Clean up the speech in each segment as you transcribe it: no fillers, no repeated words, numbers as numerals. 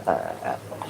Apple.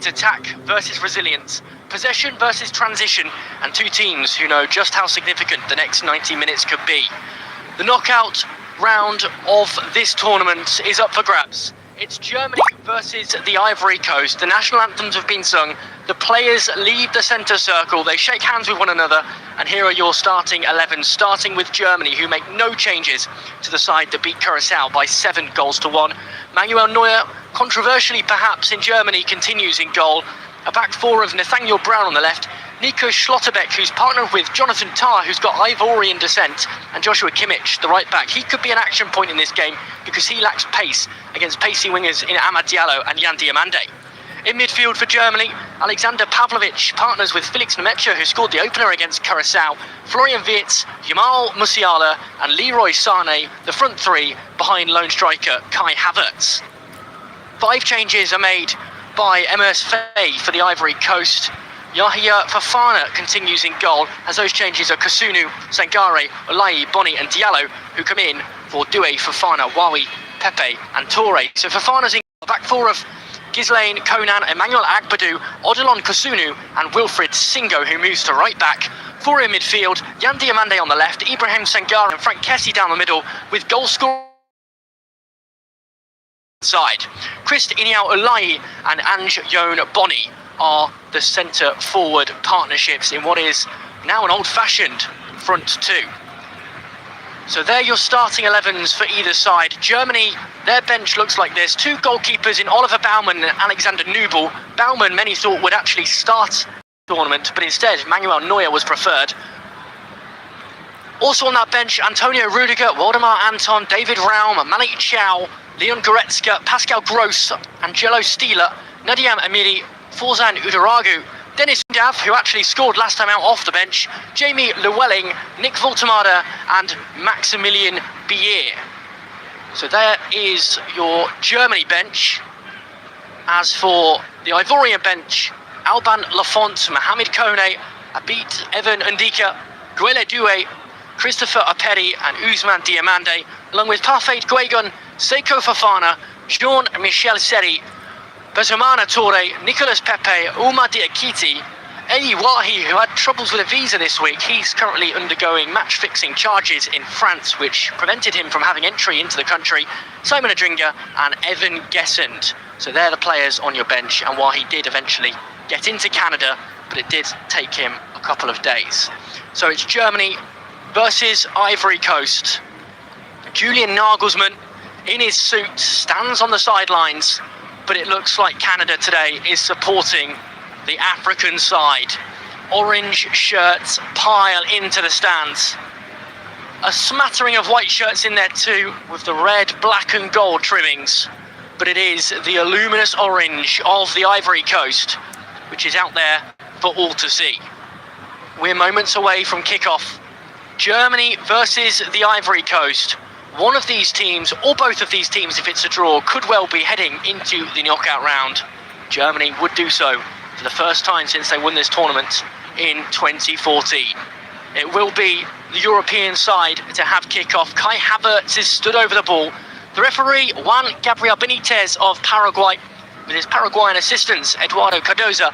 It's attack versus resilience, possession versus transition, and two teams who know just how significant the next 90 minutes could be. The knockout round of this tournament is up for grabs. It's Germany versus the Ivory Coast. The national anthems have been sung. The players leave the centre circle. They shake hands with one another. And here are your starting 11, starting with Germany, who make no changes to the side that beat Curacao by 7-1. Manuel Neuer, controversially perhaps in Germany, continues in goal. A back four of Nathaniel Brown on the left, Nico Schlotterbeck, who's partnered with Jonathan Tah, who's got Ivorian descent, and Joshua Kimmich, the right back. He could be an action point in this game because he lacks pace against pacey wingers in Amad Diallo and Yan Diomande. In midfield for Germany, Alexander Pavlovic partners with Felix Nemecha, who scored the opener against Curacao, Florian Wirtz, Jamal Musiala and Leroy Sané, the front three behind lone striker Kai Havertz. 5 changes are made by Emers Faye for the Ivory Coast. Yahya Fofana continues in goal, as those changes are Kasunu, Sangare, Olai, Boni and Diallo, who come in for Doué, Fofana, Wawi, Pepe and Toure. So Fofana's in the back four of Ghislaine, Conan, Emmanuel Agbadou, Odilon Kasunu and Wilfried Singo, who moves to right back. 4 in midfield, Yan Diomande on the left, Ibrahim Sangare and Frank Kessie down the middle, with goal scorer side. Christ Iniao Olai and Ange Yon Boni are the centre forward partnerships in what is now an old-fashioned front two. So they're your starting 11s for either side. Germany, their bench looks like this. 2 goalkeepers in Oliver Baumann and Alexander Nubel. Baumann, many thought, would actually start the tournament, but instead Manuel Neuer was preferred. Also on that bench, Antonio Rudiger, Waldemar Anton, David Raum, Malik Chow, Leon Goretzka, Pascal Gross, Angelo Stieler, Nadiam Amiri, Forzan Udaragu, Dennis Dav, who actually scored last time out off the bench, Jamie Llewellyn, Nick Voltemada and Maximilian Bier. So there is your Germany bench. As for the Ivorian bench, Alban Lafont, Mohamed Kone, Abid Evan Ndika, Guele Doué, Christopher Aperi and Ousmane Diomande, along with Parfait Guegon, Seiko Fofana, Jean-Michel Seri, Bazumana Toure, Nicolas Pepe, Oumar Diakite, Eli Wahi, who had troubles with a visa this week. He's currently undergoing match-fixing charges in France, which prevented him from having entry into the country. Simon Adringa and Evan Gessend. So they're the players on your bench, and Wahi did eventually get into Canada, but it did take him a couple of days. So it's Germany versus Ivory Coast. Julian Nagelsmann, in his suit, stands on the sidelines, but it looks like Canada today is supporting the African side. Orange shirts pile into the stands. A smattering of white shirts in there too, with the red, black and gold trimmings. But it is the luminous orange of the Ivory Coast, which is out there for all to see. We're moments away from kickoff. Germany versus the Ivory Coast. One of these teams, or both of these teams if it's a draw, could well be heading into the knockout round. Germany would do so for the first time since they won this tournament in 2014. It will be the European side to have kickoff. Kai Havertz is stood over the ball. The referee, Juan Gabriel Benitez of Paraguay, with his Paraguayan assistants, Eduardo Cardoza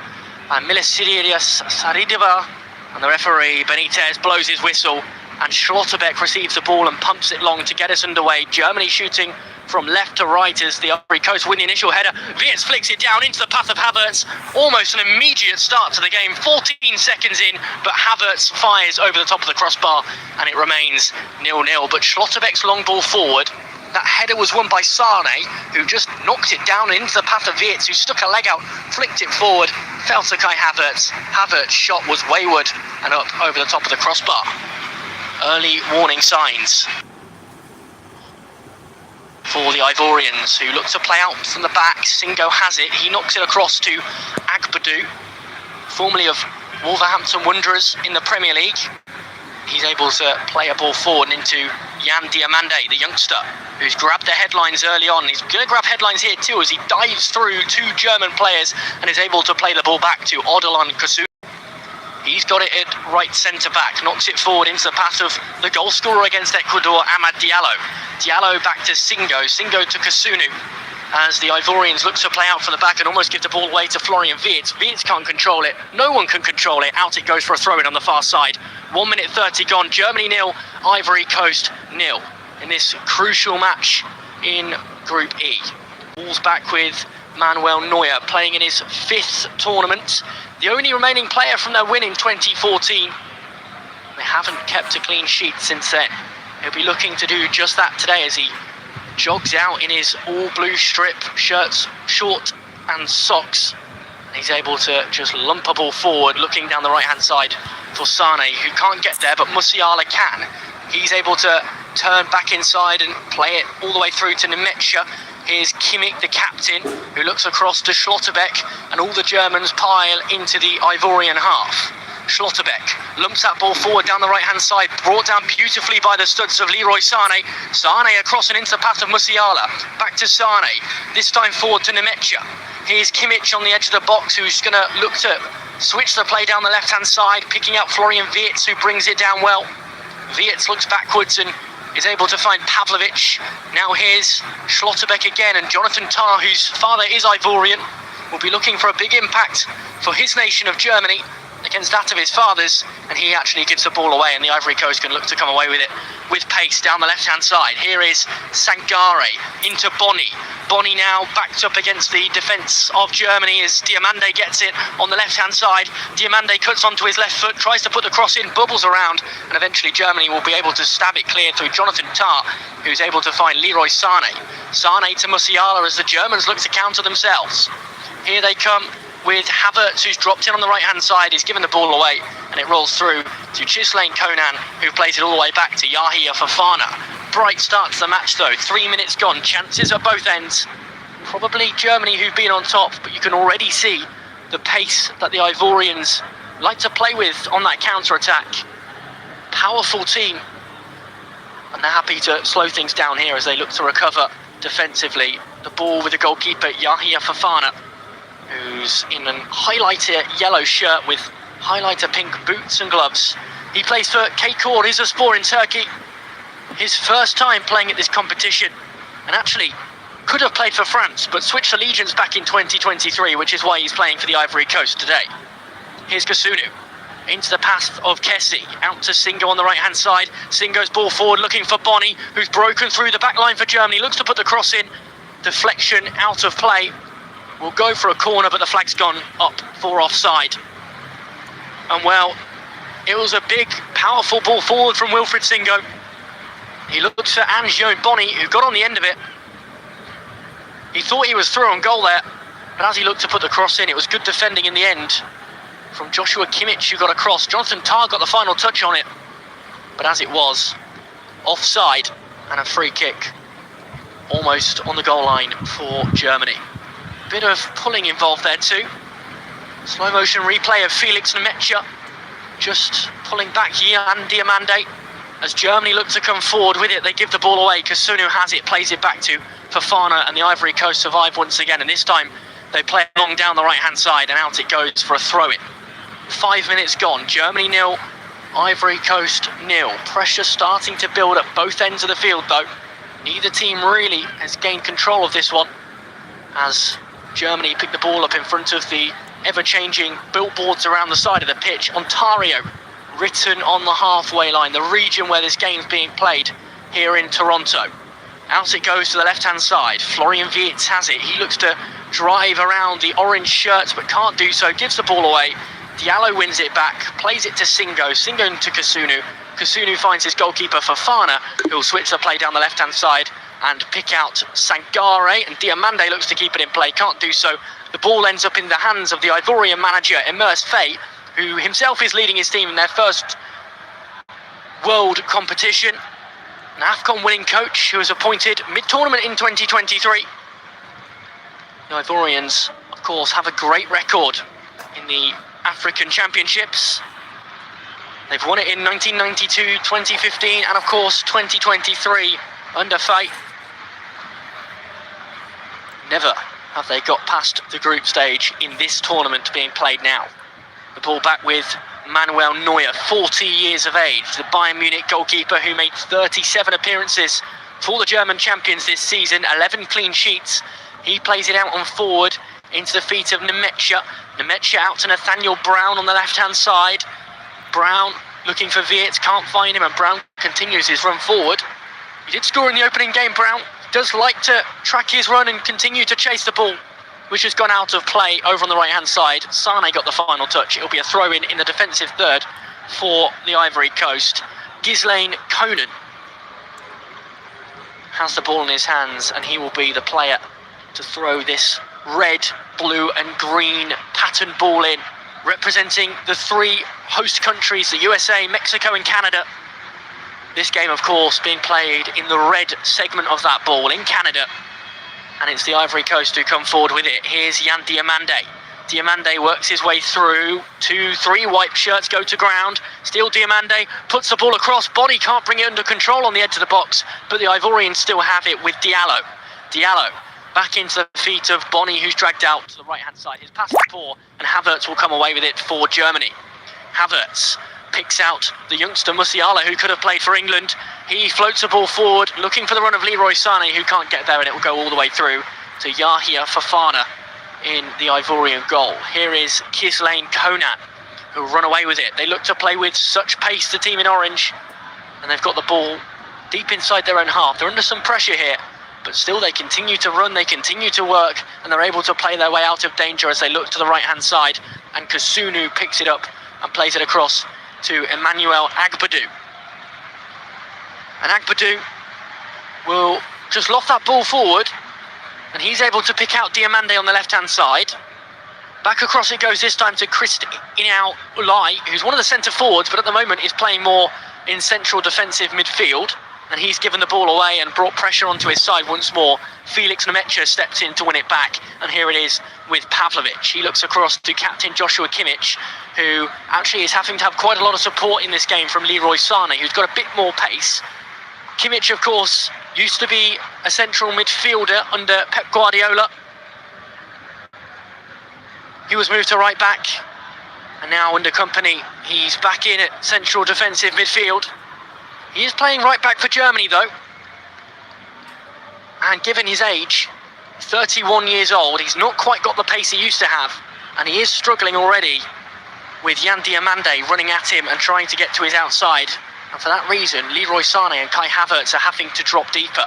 and Milesirius Saridaba. And the referee, Benitez, blows his whistle. And Schlotterbeck receives the ball and pumps it long to get us underway. Germany shooting from left to right as the Ivory Coast win the initial header. Wirtz flicks it down into the path of Havertz. Almost an immediate start to the game. 14 seconds in, but Havertz fires over the top of the crossbar and it remains 0-0. But Schlotterbeck's long ball forward. That header was won by Sané, who just knocked it down into the path of Wirtz, who stuck a leg out, flicked it forward, fell to Kai Havertz. Havertz's shot was wayward and up over the top of the crossbar. Early warning signs for the Ivorians, who look to play out from the back. Singo has it. He knocks it across to Agbadou, formerly of Wolverhampton Wanderers in the Premier League. He's able to play a ball forward into Yan Diomande, the youngster, who's grabbed the headlines early on. He's going to grab headlines here too as he dives through 2 German players and is able to play the ball back to Odilon Kasunu. He's got it at right centre-back, knocks it forward into the path of the goal scorer against Ecuador, Amad Diallo. Diallo back to Singo, Singo to Kasunu. as the Ivorians look to play out from the back and almost give the ball away to Florian Wirtz. Wirtz can't control it. No one can control it. Out it goes for a throw-in on the far side. 1 minute 30 gone. Germany 0, Ivory Coast 0 in this crucial match in Group E. Ball's back with Manuel Neuer, playing in his 5th tournament. The only remaining player from their win in 2014. They haven't kept a clean sheet since then. He'll be looking to do just that today as he jogs out in his all-blue strip shirts, short and socks. He's able to just lump a ball forward, looking down the right-hand side for Sane, who can't get there, but Musiala can. He's able to turn back inside and play it all the way through to Nemecha. Here's Kimmich, the captain, who looks across to Schlotterbeck, and all the Germans pile into the Ivorian half. Schlotterbeck lumps that ball forward down the right-hand side, brought down beautifully by the studs of Leroy Sane. Sane across and into the path of Musiala. Back to Sane, this time forward to Nemecha. Here's Kimmich on the edge of the box, who's going to look to switch the play down the left-hand side, picking out Florian Wirtz, who brings it down well. Wirtz looks backwards and is able to find Pavlovic. Now here's Schlotterbeck again, and Jonathan Tah, whose father is Ivorian, will be looking for a big impact for his nation of Germany against that of his father's, and he actually gives the ball away, and the Ivory Coast can look to come away with it with pace down the left-hand side. Here is Sangare into Boni. Boni now backed up against the defence of Germany as Diamande gets it on the left-hand side. Diamande cuts onto his left foot, tries to put the cross in, bubbles around, and eventually Germany will be able to stab it clear through Jonathan Tah, who's able to find Leroy Sane. Sane to Musiala as the Germans look to counter themselves. Here they come with Havertz, who's dropped in on the right-hand side. He's given the ball away, and it rolls through to Ghislaine Conan, who plays it all the way back to Yahia Fofana. Bright start to the match, though. 3 minutes gone. Chances at both ends. Probably Germany who've been on top, but you can already see the pace that the Ivorians like to play with on that counter-attack. Powerful team, and they're happy to slow things down here as they look to recover defensively. The ball with the goalkeeper, Yahia Fofana, who's in a highlighter yellow shirt with highlighter pink boots and gloves. He plays for Kaykur Rizespor in Turkey. His first time playing at this competition, and actually could have played for France, but switched allegiance back in 2023, which is why he's playing for the Ivory Coast today. Here's Kasunu into the path of Kessie, out to Singo on the right-hand side. Singo's ball forward, looking for Boni, who's broken through the back line for Germany, looks to put the cross in. Deflection out of play. Will go for a corner, but the flag's gone up for offside. And well, it was a big, powerful ball forward from Wilfried Singo. He looked for Ange Boni, who got on the end of it. He thought he was through on goal there, but as he looked to put the cross in, it was good defending in the end from Joshua Kimmich, who got across. Jonathan Tah got the final touch on it, but as it was, offside and a free kick almost on the goal line for Germany. Bit of pulling involved there too. Slow motion replay of Felix Nemecha just pulling back Jan Diamande. As Germany look to come forward with it, they give the ball away. Kasunu has it, plays it back to Fofana, and the Ivory Coast survive once again, and this time they play long down the right hand side, and out it goes for a throw-in. 5 minutes gone. Germany 0, Ivory Coast 0. Pressure starting to build at both ends of the field though. Neither team really has gained control of this one, as Germany picked the ball up in front of the ever-changing billboards around the side of the pitch. Ontario written on the halfway line, the region where this game's being played here in Toronto. Out it goes to the left-hand side. Florian Wirtz has it. He looks to drive around the orange shirts, but can't do so. Gives the ball away. Diallo wins it back, plays it to Singo. Singo to Kasunu. Kasunu finds his goalkeeper Fofana, who'll switch the play down the left-hand side and pick out Sangare, and Diamande looks to keep it in play, can't do so. The ball ends up in the hands of the Ivorian manager, Emers Faye, who himself is leading his team in their first world competition. An AFCON winning coach who was appointed mid-tournament in 2023. The Ivorians, of course, have a great record in the African Championships. They've won it in 1992, 2015, and of course 2023 under Faye. Never have they got past the group stage in this tournament being played now. The ball back with Manuel Neuer, 40 years of age, the Bayern Munich goalkeeper who made 37 appearances for the German champions this season, 11 clean sheets. He plays it out on forward into the feet of Nemecha. Nemecha out to Nathaniel Brown on the left-hand side. Brown looking for Viet, can't find him, and Brown continues his run forward. He did score in the opening game, Brown. Does like to track his run and continue to chase the ball, which has gone out of play over on the right-hand side. Sane got the final touch. It'll be a throw-in in the defensive third for the Ivory Coast. Ghislaine Conan has the ball in his hands, and he will be the player to throw this red, blue and green pattern ball in, representing the three host countries, the USA, Mexico and Canada. This game, of course, being played in the red segment of that ball in Canada. And it's the Ivory Coast who come forward with it. Here's Yan Diamande. Diamande works his way through. 2-3 white shirts go to ground. Still Diamande puts the ball across. Body can't bring it under control on the edge of the box, but the Ivorians still have it with Diallo. Diallo back into the feet of Bonny, who's dragged out to the right-hand side. His pass is poor, and Havertz will come away with it for Germany. Havertz picks out the youngster Musiala, who could have played for England. He floats the ball forward, looking for the run of Leroy Sane, who can't get there, and it will go all the way through to Yahia Fofana in the Ivorian goal. Here is Ghislaine Conan, who run away with it. They look to play with such pace, the team in orange, and they've got the ball deep inside their own half. They're under some pressure here, but still they continue to run, they continue to work, and they're able to play their way out of danger as they look to the right-hand side, and Kasunu picks it up and plays it across to Emmanuel Agbadou. And Agbadou will just loft that ball forward, and he's able to pick out Diamande on the left-hand side. Back across it goes this time to Christ Inau Ulai, who's one of the centre forwards, but at the moment is playing more in central defensive midfield. And he's given the ball away and brought pressure onto his side once more. Felix Nemecha steps in to win it back, and here it is with Pavlovic. He looks across to captain Joshua Kimmich, who actually is having to have quite a lot of support in this game from Leroy Sane, who's got a bit more pace. Kimmich, of course, used to be a central midfielder under Pep Guardiola. He was moved to right back, and now under Company, he's back in at central defensive midfield. He is playing right back for Germany, though. And given his age, 31 years old, he's not quite got the pace he used to have. And he is struggling already with Yan Diamande running at him and trying to get to his outside. And for that reason, Leroy Sane and Kai Havertz are having to drop deeper.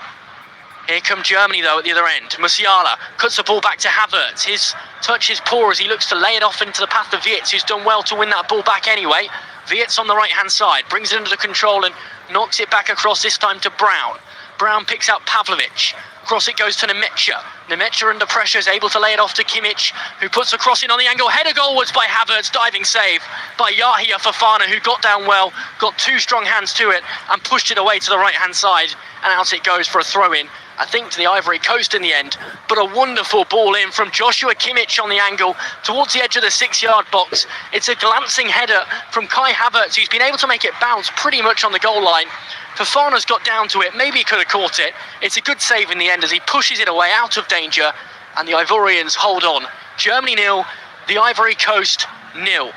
Here come Germany, though, at the other end. Musiala cuts the ball back to Havertz. His touch is poor as he looks to lay it off into the path of Viet, who's done well to win that ball back anyway. Viet's on the right-hand side, brings it under control and knocks it back across, this time to Brown. Brown picks out Pavlovic. Across it goes to Nemecha. Nemecha under pressure is able to lay it off to Kimmich, who puts the cross in on the angle. Header goalwards by Havertz, diving save by Yahia Fofana, who got down well, got two strong hands to it and pushed it away to the right-hand side. And out it goes for a throw-in, I think to the Ivory Coast in the end, but a wonderful ball in from Joshua Kimmich on the angle towards the edge of the 6-yard box. It's a glancing header from Kai Havertz, who's been able to make it bounce pretty much on the goal line. Fofana's got down to it, maybe he could have caught it. It's a good save in the end as he pushes it away out of danger, and the Ivorians hold on. Germany 0, the Ivory Coast 0,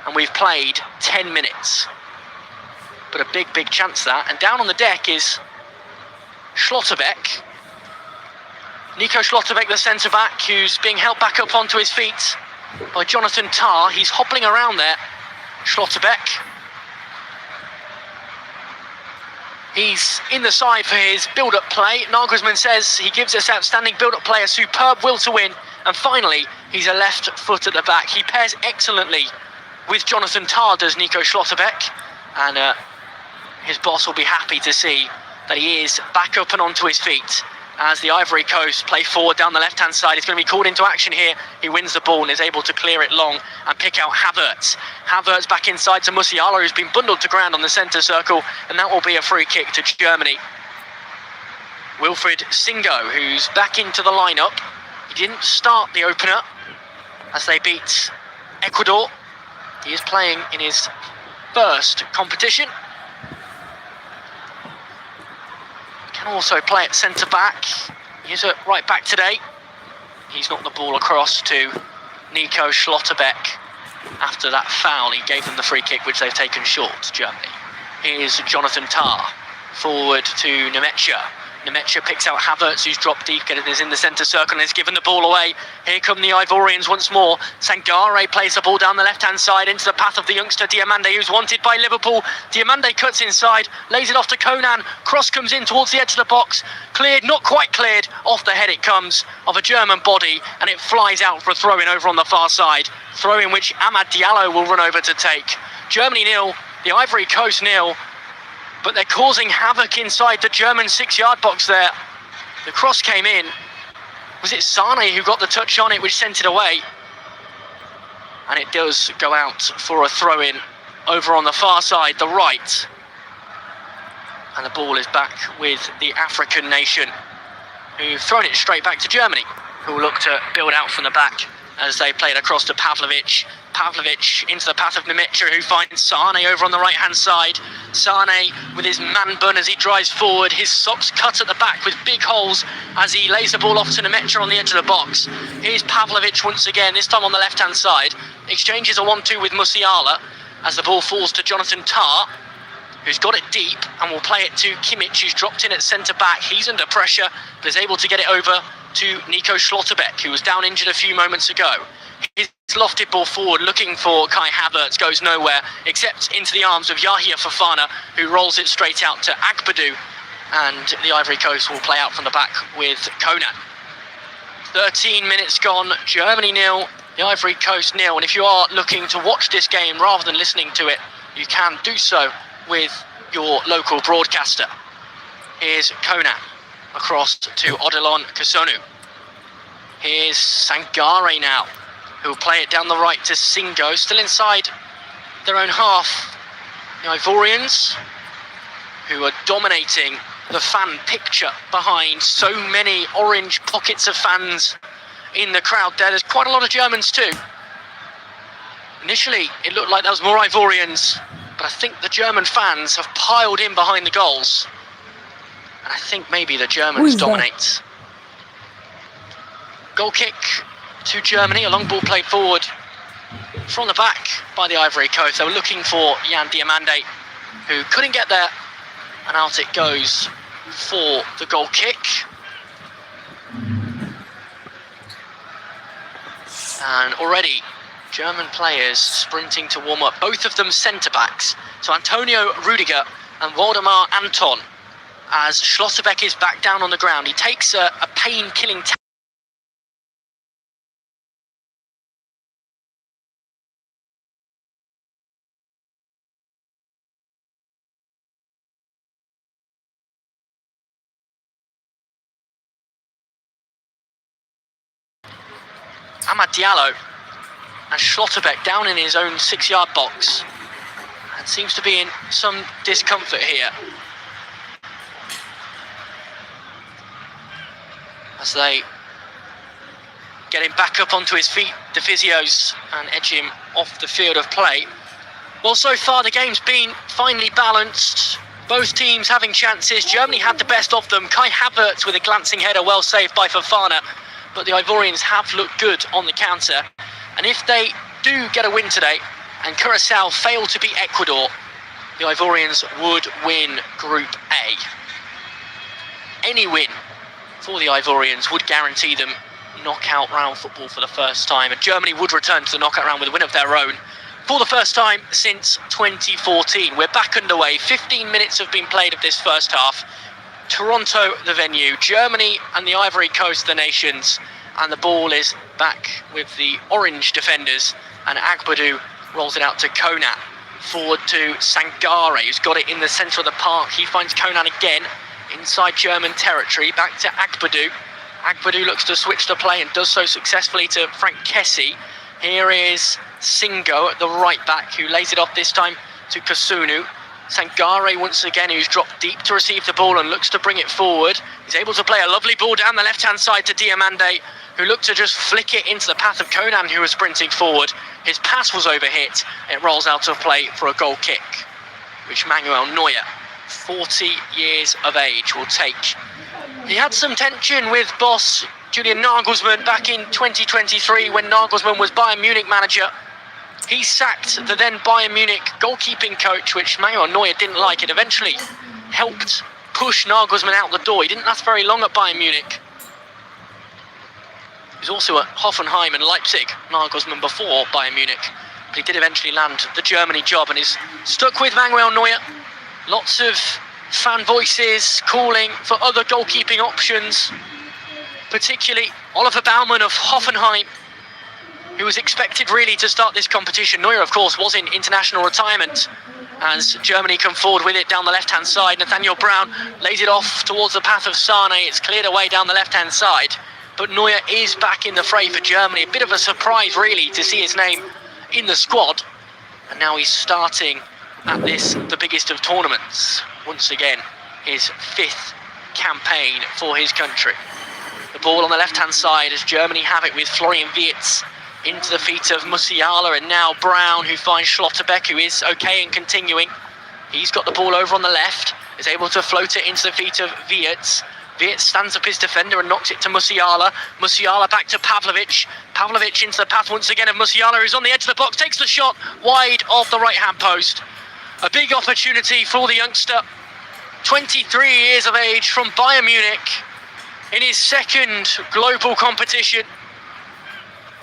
and we've played 10 minutes. But a big, big chance that, and down on the deck is Schlotterbeck. Nico Schlotterbeck, the centre-back, who's being held back up onto his feet by Jonathan Tah. He's hobbling around there, Schlotterbeck. He's in the side for his build-up play. Nagelsmann says he gives us outstanding build-up play, a superb will to win, and finally, he's a left foot at the back. He pairs excellently with Jonathan Tah, does Nico Schlotterbeck, and his boss will be happy to see that he is back up and onto his feet as the Ivory Coast play forward down the left-hand side. He's going to be called into action here. He wins the ball and is able to clear it long and pick out Havertz. Havertz back inside to Musiala, who's been bundled to ground on the centre circle, and that will be a free kick to Germany. Wilfried Singo, who's back into the lineup. He didn't start the opener as they beat Ecuador. He is playing in his first competition. Can also play at centre-back. He's at right-back today. He's knocked the ball across to Nico Schlotterbeck after that foul. He gave them the free kick, which they've taken short, Germany. Here's Jonathan Tah, forward to Nemecha. Nemecha picks out Havertz, who's dropped deep, is in the centre circle and has given the ball away. Here come the Ivorians once more. Sangare plays the ball down the left-hand side into the path of the youngster Diomande, who's wanted by Liverpool. Diomande cuts inside, lays it off to Conan. Cross comes in towards the edge of the box. Cleared, not quite cleared. Off the head it comes of a German body, and it flies out for a throw-in over on the far side. Throw-in which Amad Diallo will run over to take. Germany 0, the Ivory Coast 0. But they're causing havoc inside the German 6-yard box there. The cross came in. Was it Sane who got the touch on it, which sent it away? And it does go out for a throw-in over on the far side, the right. And the ball is back with the African nation, who've thrown it straight back to Germany, who will look to build out from the back as they play it across to Pavlovic. Pavlovic into the path of Nemecha, who finds Sane over on the right-hand side. Sane with his man bun as he drives forward. His socks cut at the back with big holes as he lays the ball off to Nemecha on the edge of the box. Here's Pavlovic once again, this time on the left-hand side. Exchanges a 1-2 with Musiala as the ball falls to Jonathan Tah, who's got it deep and will play it to Kimmich, who's dropped in at centre-back. He's under pressure, but is able to get it over to Nico Schlotterbeck, who was down injured a few moments ago. His lofted ball forward, looking for Kai Havertz, goes nowhere, except into the arms of Yahia Fofana, who rolls it straight out to Agbadou, and the Ivory Coast will play out from the back with Conan. 13 minutes gone, Germany 0, the Ivory Coast 0, and if you are looking to watch this game rather than listening to it, you can do so with your local broadcaster. Here's Conan across to Odilon Kasonu. Here's Sangare now, who'll play it down the right to Singo, still inside their own half. The Ivorians, who are dominating the fan picture behind so many orange pockets of fans in the crowd there. There's quite a lot of Germans too. Initially, it looked like there was more Ivorians, but I think the German fans have piled in behind the goals. And I think maybe the Germans dominate. Goal kick to Germany, a long ball played forward from the back by the Ivory Coast. They were looking for Yan Diomande, who couldn't get there, and out it goes for the goal kick. And already German players sprinting to warm up, both of them centre-backs. So Antonio Rudiger and Waldemar Anton, as Schlotterbeck is back down on the ground. He takes a pain-killing tackle. Amad Diallo and Schlotterbeck down in his own 6-yard box, and seems to be in some discomfort here as they get him back up onto his feet, the physios, and edge him off the field of play. Well, so far the game's been finely balanced, both teams having chances. Germany had the best of them. Kai Havertz with a glancing header, well saved by Fofana. But the Ivorians have looked good on the counter. And if they do get a win today, and Curacao fail to beat Ecuador, the Ivorians would win Group A. Any win for the Ivorians would guarantee them knockout round football for the first time. And Germany would return to the knockout round with a win of their own for the first time since 2014. We're back underway. 15 minutes have been played of this first half. Toronto, the venue, Germany and the Ivory Coast, the nations, and the ball is back with the orange defenders, and Agbadou rolls it out to Conan, forward to Sangare, who's got it in the centre of the park. He finds Conan again inside German territory, back to Agbadou. Agbadou looks to switch the play and does so successfully to Frank Kessie. Here is Singo at the right back, who lays it off this time to Kasunu. Sangare once again, who's dropped deep to receive the ball and looks to bring it forward. He's able to play a lovely ball down the left-hand side to Diomande, who looked to just flick it into the path of Conan, who was sprinting forward. His pass was overhit. It rolls out of play for a goal kick, which Manuel Neuer, 40 years of age, will take. He had some tension with boss Julian Nagelsmann back in 2023 when Nagelsmann was Bayern Munich manager. He sacked the then Bayern Munich goalkeeping coach, which Manuel Neuer didn't like. It eventually helped push Nagelsmann out the door. He didn't last very long at Bayern Munich. He was also at Hoffenheim and Leipzig, Nagelsmann, before Bayern Munich. But he did eventually land the Germany job and is stuck with Manuel Neuer. Lots of fan voices calling for other goalkeeping options, particularly Oliver Baumann of Hoffenheim, who was expected really to start this competition. Neuer, of course, was in international retirement as Germany come forward with it down the left-hand side. Nathaniel Brown lays it off towards the path of Sane. It's cleared away down the left-hand side. But Neuer is back in the fray for Germany. A bit of a surprise, really, to see his name in the squad. And now he's starting at this, the biggest of tournaments. Once again, his 5th campaign for his country. The ball on the left-hand side as Germany have it with Florian Wirtz into the feet of Musiala, and now Brown, who finds Schlotterbeck, who is okay and continuing. He's got the ball over on the left, is able to float it into the feet of Wirtz. Wirtz stands up his defender and knocks it to Musiala. Musiala back to Pavlovic. Pavlovic into the path once again of Musiala, who's on the edge of the box, takes the shot wide of the right-hand post. A big opportunity for the youngster, 23 years of age, from Bayern Munich, in his 2nd global competition.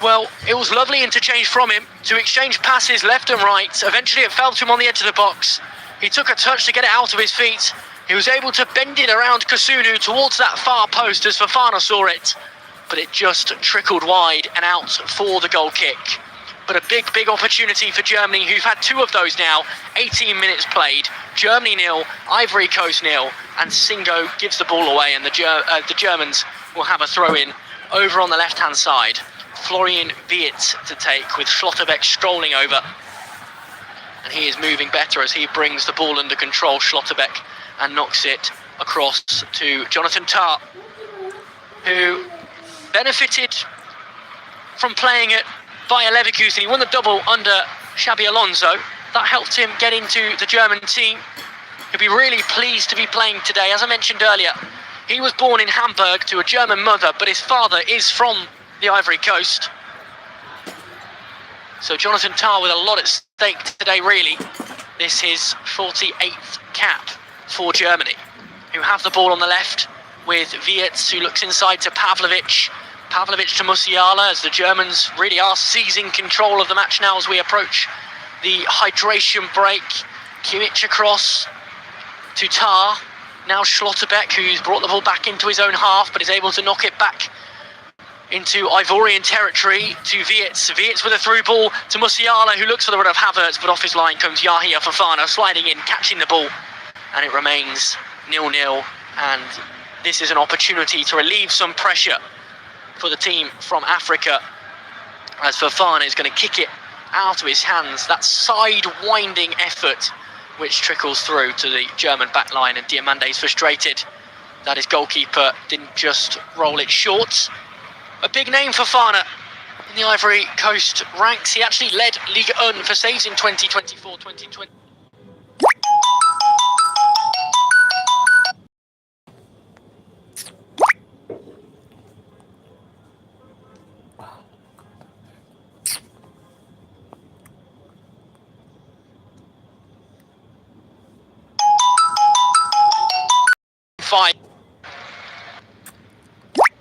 Well, it was lovely interchange from him to exchange passes left and right. Eventually it fell to him on the edge of the box. He took a touch to get it out of his feet. He was able to bend it around Kusunu towards that far post as Fofana saw it, but it just trickled wide and out for the goal kick. But a big, big opportunity for Germany, who've had 2 of those now. 18 minutes played. Germany 0, Ivory Coast 0, and Singo gives the ball away, and the Germans will have a throw-in over on the left-hand side. Florian Wirtz to take, with Schlotterbeck strolling over. And he is moving better as he brings the ball under control, Schlotterbeck, and knocks it across to Jonathan Tah, who benefited from playing at Bayer Leverkusen. He won the double under Xabi Alonso. That helped him get into the German team. He'll be really pleased to be playing today. As I mentioned earlier, he was born in Hamburg to a German mother, but his father is from the Ivory Coast. So Jonathan Tah with a lot at stake today, really. This is 48th cap for Germany, who have the ball on the left with Wirtz, who looks inside to Pavlovic. Pavlovic to Musiala, as the Germans really are seizing control of the match now as we approach the hydration break. Kimmich across to Tah. Now Schlotterbeck, who's brought the ball back into his own half, but is able to knock it back into Ivorian territory to Wirtz. Wirtz with a through ball to Musiala, who looks for the run of Havertz, but off his line comes Yahia Fofana, sliding in, catching the ball, and it remains 0-0. And this is an opportunity to relieve some pressure for the team from Africa, as Fofana is going to kick it out of his hands. That side-winding effort which trickles through to the German backline, and Diamande's frustrated that his goalkeeper didn't just roll it short. A big name for Fofana in the Ivory Coast ranks. He actually led Ligue 1 for saves in 2024-2020.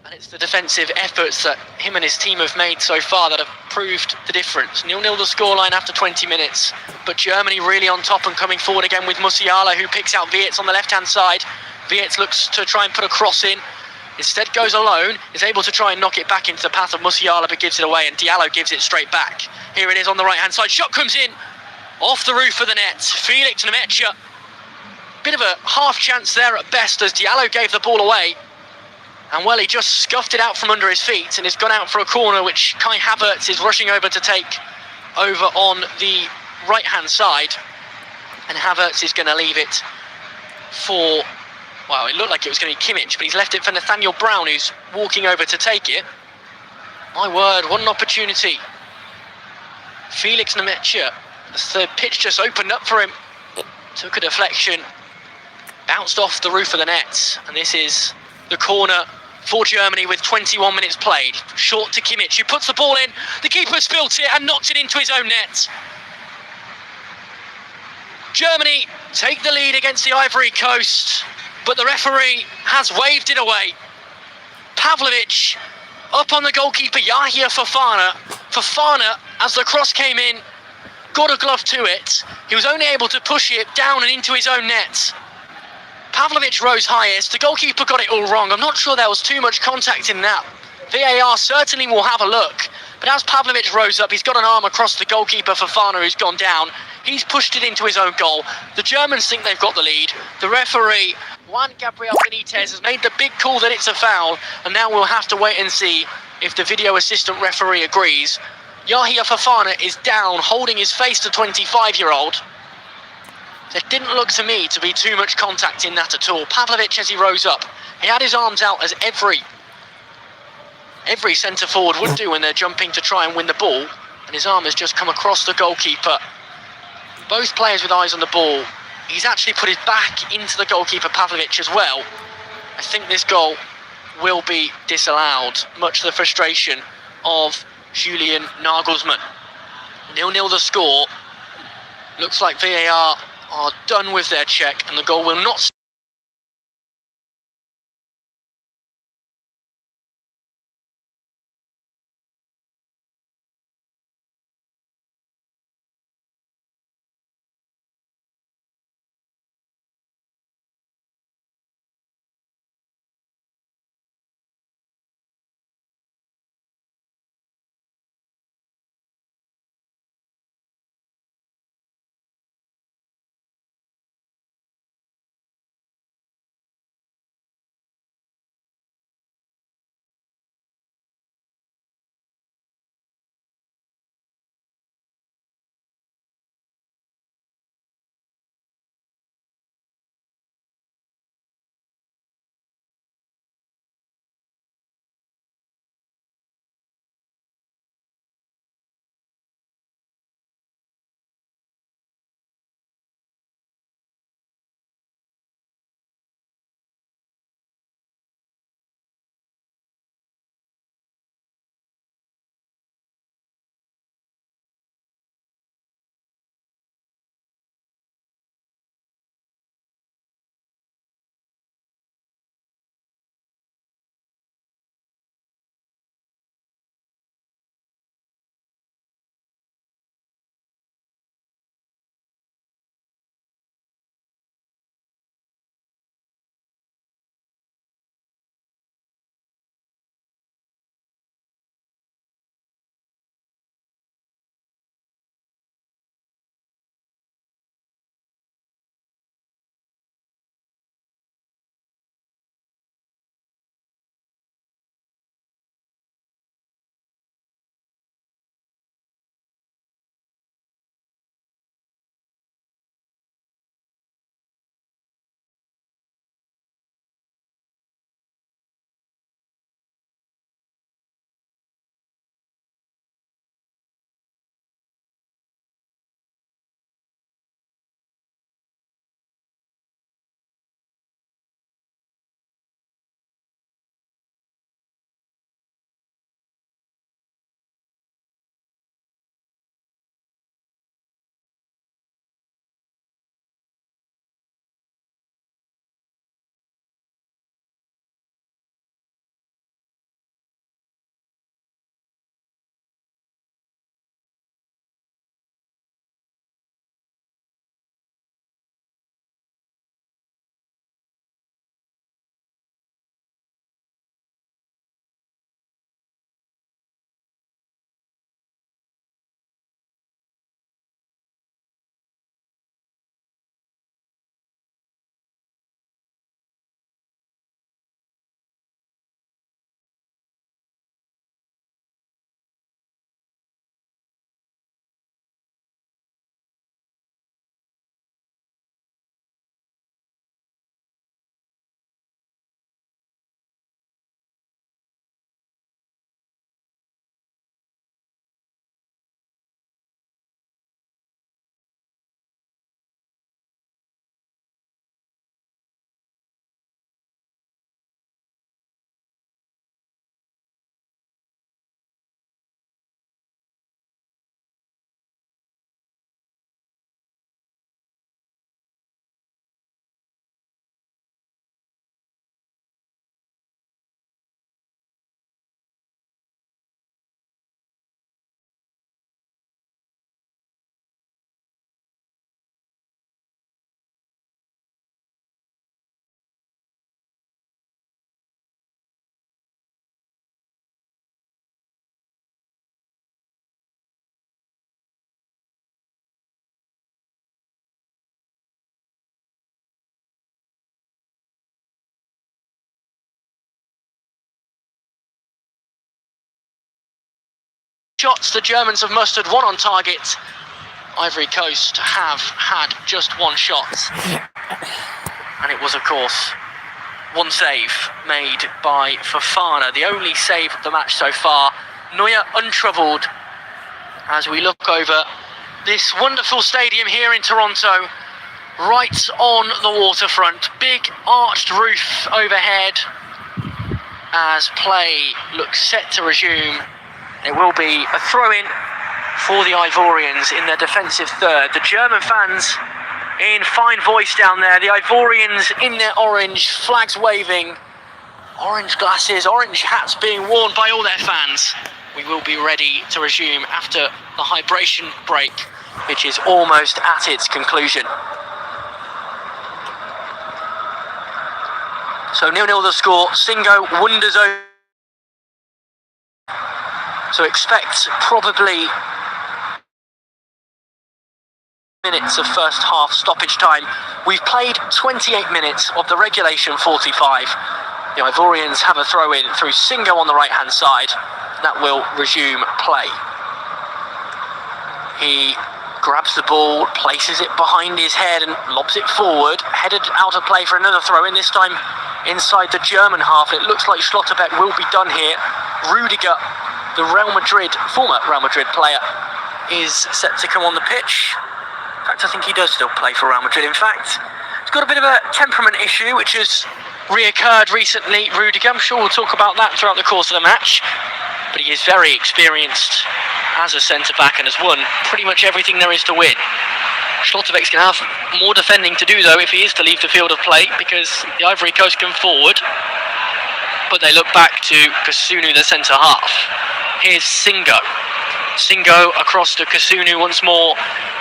And it's the defensive efforts that him and his team have made so far that have proved the difference. 0-0 the scoreline after 20 minutes, but Germany really on top and coming forward again with Musiala, who picks out Wirtz on the left-hand side. Wirtz looks to try and put a cross in. Instead goes alone, is able to try and knock it back into the path of Musiala, but gives it away, and Diallo gives it straight back. Here it is on the right-hand side. Shot comes in off the roof of the net. Felix Nemetja. Bit of a half chance there at best, as Diallo gave the ball away. And well, he just scuffed it out from under his feet, and it's gone out for a corner, which Kai Havertz is rushing over to take over on the right-hand side. And Havertz is going to leave it for, well, it looked like it was going to be Kimmich, but he's left it for Nathaniel Brown, who's walking over to take it. My word, what an opportunity. Felix Nemetja, the pitch just opened up for him. Took a deflection, bounced off the roof of the net, and this is the corner for Germany with 21 minutes played. Short to Kimmich, who puts the ball in. The keeper spilt it and knocks it into his own net. Germany take the lead against the Ivory Coast. but the referee has waved it away. Pavlovic up on the goalkeeper, Yahia Fofana. Fofana, as the cross came in, got a glove to it. He was only able to push it down and into his own net. Pavlovic rose highest. The goalkeeper got it all wrong. I'm not sure there was too much contact in that. VAR certainly will have a look. But as Pavlovic rose up, he's got an arm across the goalkeeper, Fofana, who's gone down. He's pushed it into his own goal. The Germans think they've got the lead. The referee, Juan Gabriel Benitez, has made the big call that it's a foul. And now we'll have to wait and see if the video assistant referee agrees. Yahia Fofana is down, holding his face to 25-year-old. There didn't look to me to be too much contact in that at all. Pavlovic, as he rose up, he had his arms out as every centre forward would do when they're jumping to try and win the ball, and his arm has just come across the goalkeeper. Both players with eyes on the ball. He's actually put his back into the goalkeeper, Pavlovic, as well. I think this goal will be disallowed, much to the frustration of Julian Nagelsmann. 0-0 the score. Looks like VAR are done with their check, and the goal will not shots the Germans have mustered, one on target. Ivory Coast have had just one shot. And it was, of course, one save made by Fofana, the only save of the match so far. Neuer untroubled as we look over this wonderful stadium here in Toronto, right on the waterfront. Big arched roof overhead as play looks set to resume. It will be a throw-in for the Ivorians in their defensive third. The German fans in fine voice down there. The Ivorians in their orange, flags waving, orange glasses, orange hats being worn by all their fans. We will be ready to resume after the hydration break, which is almost at its conclusion. So 0-0 the score. Singo wanders over. So expect probably minutes of first half stoppage time. We've played 28 minutes of the regulation 45. The Ivorians have a throw in through Singo on the right hand side. That will resume play. He grabs the ball, places it behind his head and lobs it forward, headed out of play for another throw in, this time inside the German half. It looks like Schlotterbeck will be done here. Rudiger, the former Real Madrid player, is set to come on the pitch. In fact, I think he does still play for Real Madrid. In fact, he's got a bit of a temperament issue which has reoccurred recently, Rudiger. I'm sure we'll talk about that throughout the course of the match. But he is very experienced as a centre-back and has won pretty much everything there is to win. Schlotterbeck's going to have more defending to do, though, if he is to leave the field of play, because the Ivory Coast come forward, but they look back to Kasunu, the centre-half. Here's Singo. Singo across to Kasunu once more.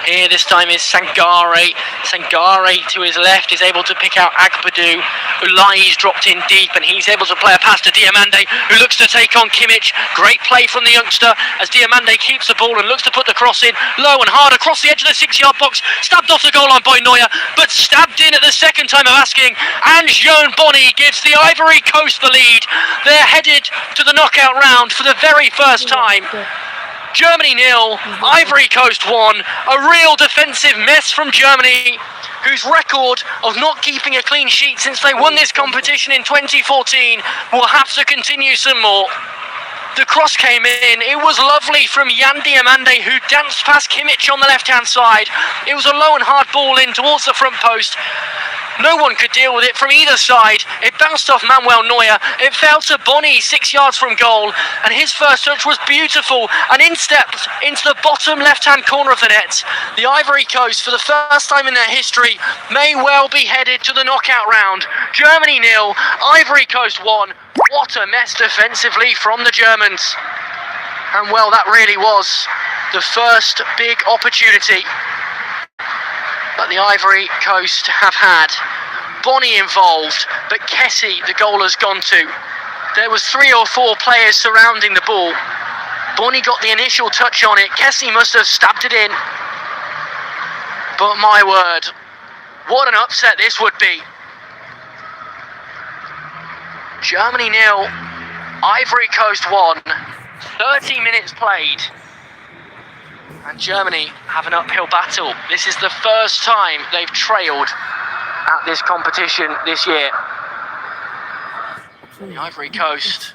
Here this time is Sangare. Sangare to his left is able to pick out Agbadou. Ulai's dropped in deep and he's able to play a pass to Diomande, who looks to take on Kimmich. Great play from the youngster as Diomande keeps the ball and looks to put the cross in low and hard across the edge of the 6-yard box. Stabbed off the goal line by Neuer, but stabbed in at the second time of asking. And Jean Bonny gives the Ivory Coast the lead. They're headed to the knockout round for the very first time. Germany 0, Ivory Coast 1. A real defensive mess from Germany, whose record of not keeping a clean sheet since they won this competition in 2014 will have to continue some more. The cross came in. It was lovely from Yan Diomande, who danced past Kimmich on the left-hand side. It was a low and hard ball in towards the front post. No one could deal with it from either side. It bounced off Manuel Neuer. It fell to Bonny 6 yards from goal. And his first touch was beautiful and instepped into the bottom left-hand corner of the net. The Ivory Coast, for the first time in their history, may well be headed to the knockout round. Germany 0, Ivory Coast 1. What a mess defensively from the Germans. And well, that really was the first big opportunity that the Ivory Coast have had. Bonny involved, but Kessie, the goal, has gone to. There was 3 or 4 players surrounding the ball. Bonny got the initial touch on it. Kessie must have stabbed it in. But my word, what an upset this would be. Germany 0, Ivory Coast 1. 30 minutes played. And Germany have an uphill battle. This is the first time they've trailed at this competition this year. The Ivory Coast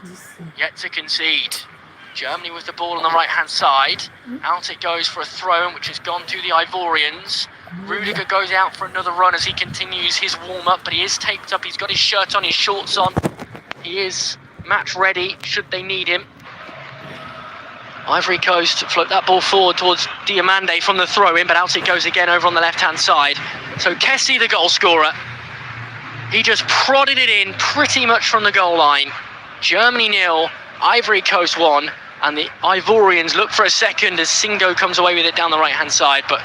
yet to concede. Germany with the ball on the right-hand side. Out it goes for a throw, which has gone to the Ivorians. Rudiger goes out for another run as he continues his warm-up, but he is taped up. He's got his shirt on, his shorts on. He is match ready should they need him. Ivory Coast float that ball forward towards Diomande from the throw-in, but out it goes again over on the left-hand side. So Kessie, the goal scorer, he just prodded it in pretty much from the goal line. Germany 0, Ivory Coast 1, and the Ivorians look for a second as Singo comes away with it down the right-hand side, but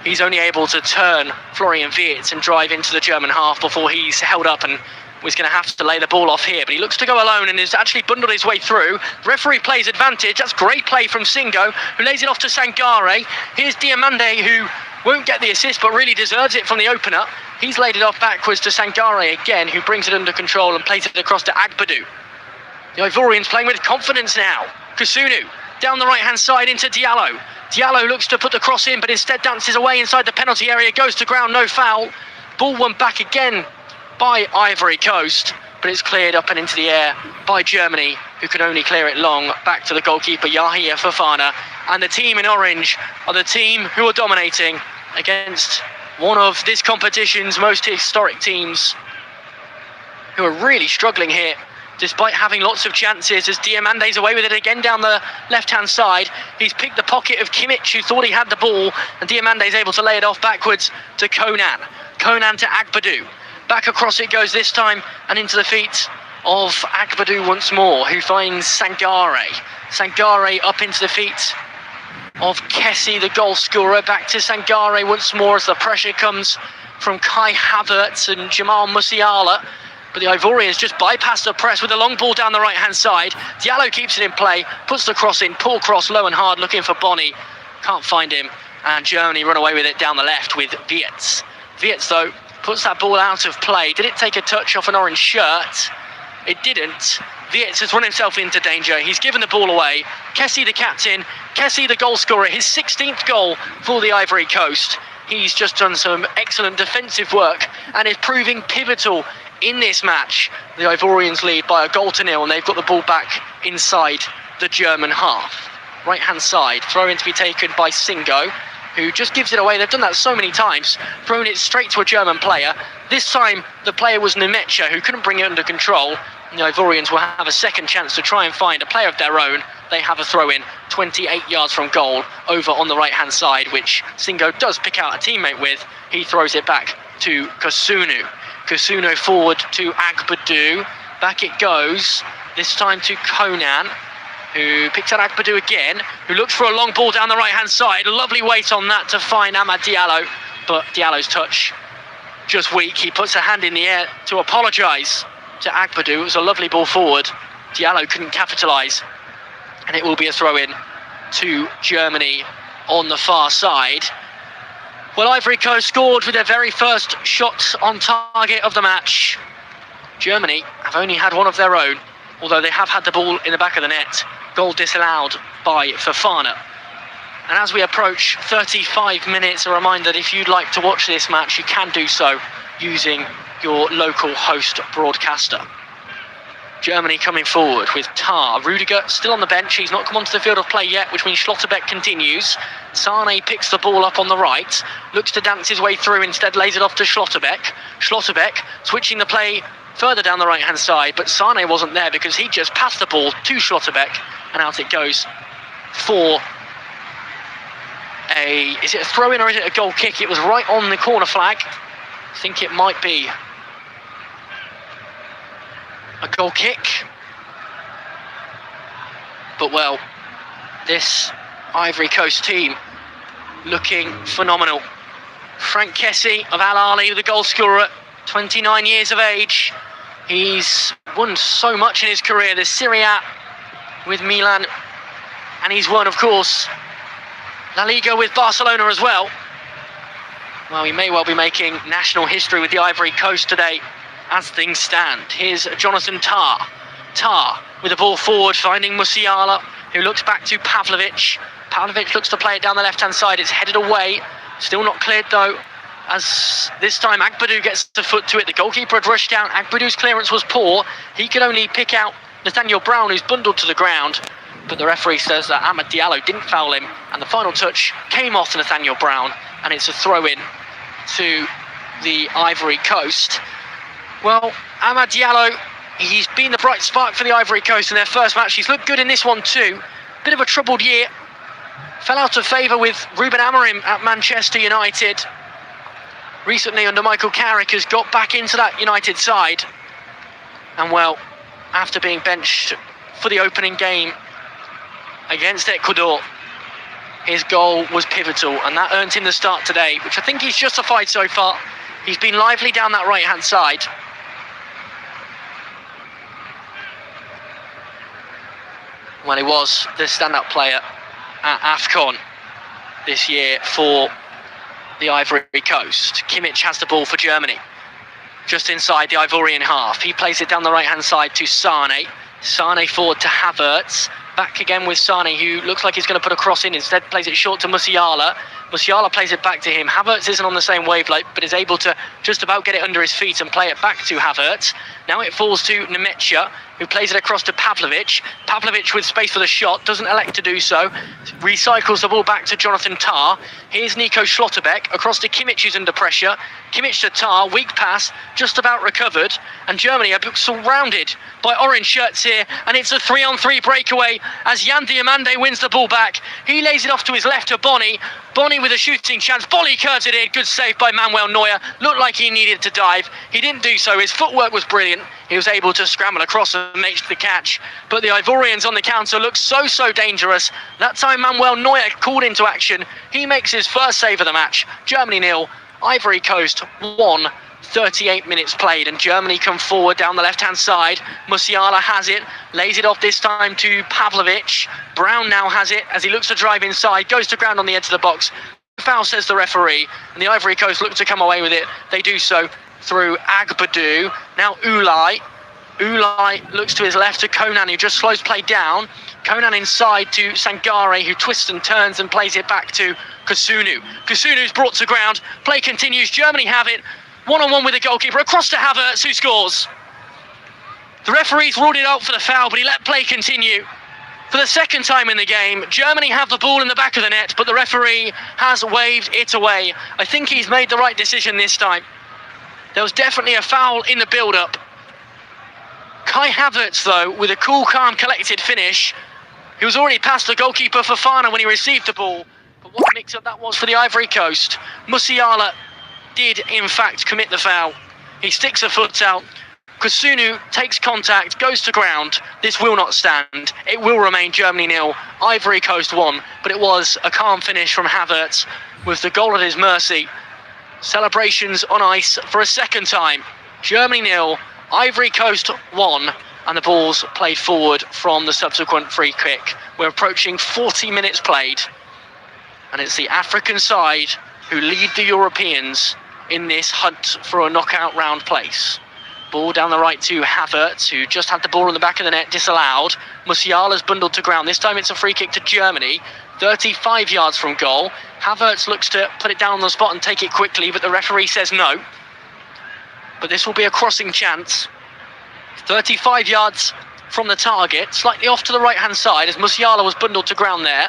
he's only able to turn Florian Wirtz and drive into the German half before he's held up and was going to have to lay the ball off here, but he looks to go alone and has actually bundled his way through. Referee plays advantage. That's great play from Singo, who lays it off to Sangare. Here's Diomande, who won't get the assist but really deserves it from the opener. He's laid it off backwards to Sangare again, who brings it under control and plays it across to Agbadou. The Ivorians playing with confidence now. Kasunu down the right-hand side into Diallo. Diallo looks to put the cross in, but instead dances away inside the penalty area, goes to ground, no foul. Ball won back again by Ivory Coast, but it's cleared up and into the air by Germany, who could only clear it long back to the goalkeeper, Yahia Fofana. And the team in orange are the team who are dominating against one of this competition's most historic teams, who are really struggling here, despite having lots of chances, as Diamande's away with it again down the left-hand side. He's picked the pocket of Kimmich, who thought he had the ball, and Diamande's able to lay it off backwards to Conan. Conan to Agbadou. Back across it goes this time, and into the feet of Agbadou once more, who finds Sangare. Sangare up into the feet of Kessie, the goal scorer. Back to Sangare once more as the pressure comes from Kai Havertz and Jamal Musiala. But the Ivorians just bypass the press with a long ball down the right-hand side. Diallo keeps it in play, puts the cross in, poor cross, low and hard, looking for Bonny. Can't find him, and Germany run away with it down the left with Wietz. Wietz, though, puts that ball out of play. Did it take a touch off an orange shirt? It didn't. Wietz has run himself into danger. He's given the ball away. Kessie, the captain, Kessie, the goal scorer, his 16th goal for the Ivory Coast. He's just done some excellent defensive work and is proving pivotal in this match. The Ivorians lead by a 1-0, and they've got the ball back inside the German half. Right-hand side, throw in to be taken by Singo, who just gives it away. They've done that so many times, thrown it straight to a German player. This time, the player was Nemecha, who couldn't bring it under control. And the Ivorians will have a second chance to try and find a player of their own. They have a throw-in 28 yards from goal over on the right-hand side, which Singo does pick out a teammate with. He throws it back to Kusunu. Kusunu forward to Agbadou. Back it goes, this time to Conan, who picks out Agbadou again, who looks for a long ball down the right-hand side. Lovely weight on that to find Amad Diallo, but Diallo's touch just weak. He puts a hand in the air to apologise to Agbadou. It was a lovely ball forward. Diallo couldn't capitalise, and it will be a throw-in to Germany on the far side. Well, Ivory Coast scored with their very first shot on target of the match. Germany have only had one of their own, although they have had the ball in the back of the net. Goal disallowed by Fofana. And as we approach 35 minutes, a reminder that if you'd like to watch this match, you can do so using your local host broadcaster. Germany coming forward with Tar. Rudiger still on the bench. He's not come onto the field of play yet, which means Schlotterbeck continues. Sane picks the ball up on the right, looks to dance his way through, instead lays it off to Schlotterbeck. Schlotterbeck switching the play further down the right-hand side, but Sane wasn't there because he just passed the ball to Schlotterbeck, and out it goes for is it a throw-in or is it a goal kick? It was right on the corner flag. I think it might be a goal kick. But well, this Ivory Coast team looking phenomenal. Frank Kessie of Al Ahly, the goal scorer, 29 years of age. He's won so much in his career. The Serie A with Milan, and he's won, of course, La Liga with Barcelona as well. Well, he may well be making national history with the Ivory Coast today as things stand. Here's Jonathan Tar. Tar with the ball forward, finding Musiala, who looks back to Pavlovic. Pavlovic looks to play it down the left-hand side. It's headed away. Still not cleared, though, as this time Agbadou gets the foot to it. The goalkeeper had rushed down. Agbadou's clearance was poor. He could only pick out Nathaniel Brown, who's bundled to the ground. But the referee says that Amad Diallo didn't foul him, and the final touch came off Nathaniel Brown, and it's a throw-in to the Ivory Coast. Well, Amad Diallo, he's been the bright spark for the Ivory Coast in their first match. He's looked good in this one too. Bit of a troubled year. Fell out of favour with Ruben Amorim at Manchester United. Recently under Michael Carrick has got back into that United side. And well, after being benched for the opening game against Ecuador, his goal was pivotal, and that earned him the start today, which I think he's justified so far. He's been lively down that right-hand side. Well, he was the stand-up player at AFCON this year for the Ivory Coast. Kimmich has the ball for Germany, just inside the Ivorian half. He plays it down the right-hand side to Sane. Sane forward to Havertz. Back again with Sane, who looks like he's going to put a cross in. Instead plays it short to Musiala. Musiala plays it back to him. Havertz isn't on the same wavelength, but is able to just about get it under his feet and play it back to Havertz. Now it falls to Nemecha, who plays it across to Pavlovic. Pavlovic with space for the shot, doesn't elect to do so. Recycles the ball back to Jonathan Tah. Here's Nico Schlotterbeck across to Kimmich, who's under pressure. Kimmich to Tah, weak pass, just about recovered. And Germany are surrounded by orange shirts here. And it's a 3-on-3 breakaway as Jan Diamande wins the ball back. He lays it off to his left to Boni. Boni with a shooting chance. Boni curves it in. Good save by Manuel Neuer. Looked like he needed to dive. He didn't do so. His footwork was brilliant. He was able to scramble across and make the catch. But the Ivorians on the counter look so dangerous. That time Manuel Neuer called into action. He makes his first save of the match. Germany 0, Ivory Coast 1. 38 minutes played, and Germany come forward down the left-hand side. Musiala has it, lays it off this time to Pavlovic. Brown now has it as he looks to drive inside, goes to ground on the edge of the box. Foul, says the referee, and the Ivory Coast look to come away with it. They do so through Agbadou. Now Ulai. Ulai looks to his left to Conan, who just slows play down. Conan inside to Sangare, who twists and turns and plays it back to Kusunu. Kusunu's brought to ground. Play continues. Germany have it. One-on-one with the goalkeeper, across to Havertz, who scores. The referee's ruled it out for the foul, but he let play continue. For the second time in the game, Germany have the ball in the back of the net, but the referee has waved it away. I think he's made the right decision this time. There was definitely a foul in the build-up. Kai Havertz, though, with a cool, calm, collected finish. He was already past the goalkeeper Fofana when he received the ball. But what a mix-up that was for the Ivory Coast. Musiala did in fact commit the foul. He sticks a foot out. Kusunu takes contact, goes to ground. This will not stand. It will remain Germany 0, Ivory Coast 1. But it was a calm finish from Havertz with the goal at his mercy. Celebrations on ice for a second time. Germany 0, Ivory Coast 1. And the ball's played forward from the subsequent free kick. We're approaching 40 minutes played. And it's the African side who lead the Europeans in this hunt for a knockout round place. Ball down the right to Havertz, who just had the ball in the back of the net, disallowed. Musiala's bundled to ground. This time it's a free kick to Germany, 35 yards from goal. Havertz looks to put it down on the spot and take it quickly, but the referee says no. But this will be a crossing chance. 35 yards from the target, slightly off to the right-hand side as Musiala was bundled to ground there.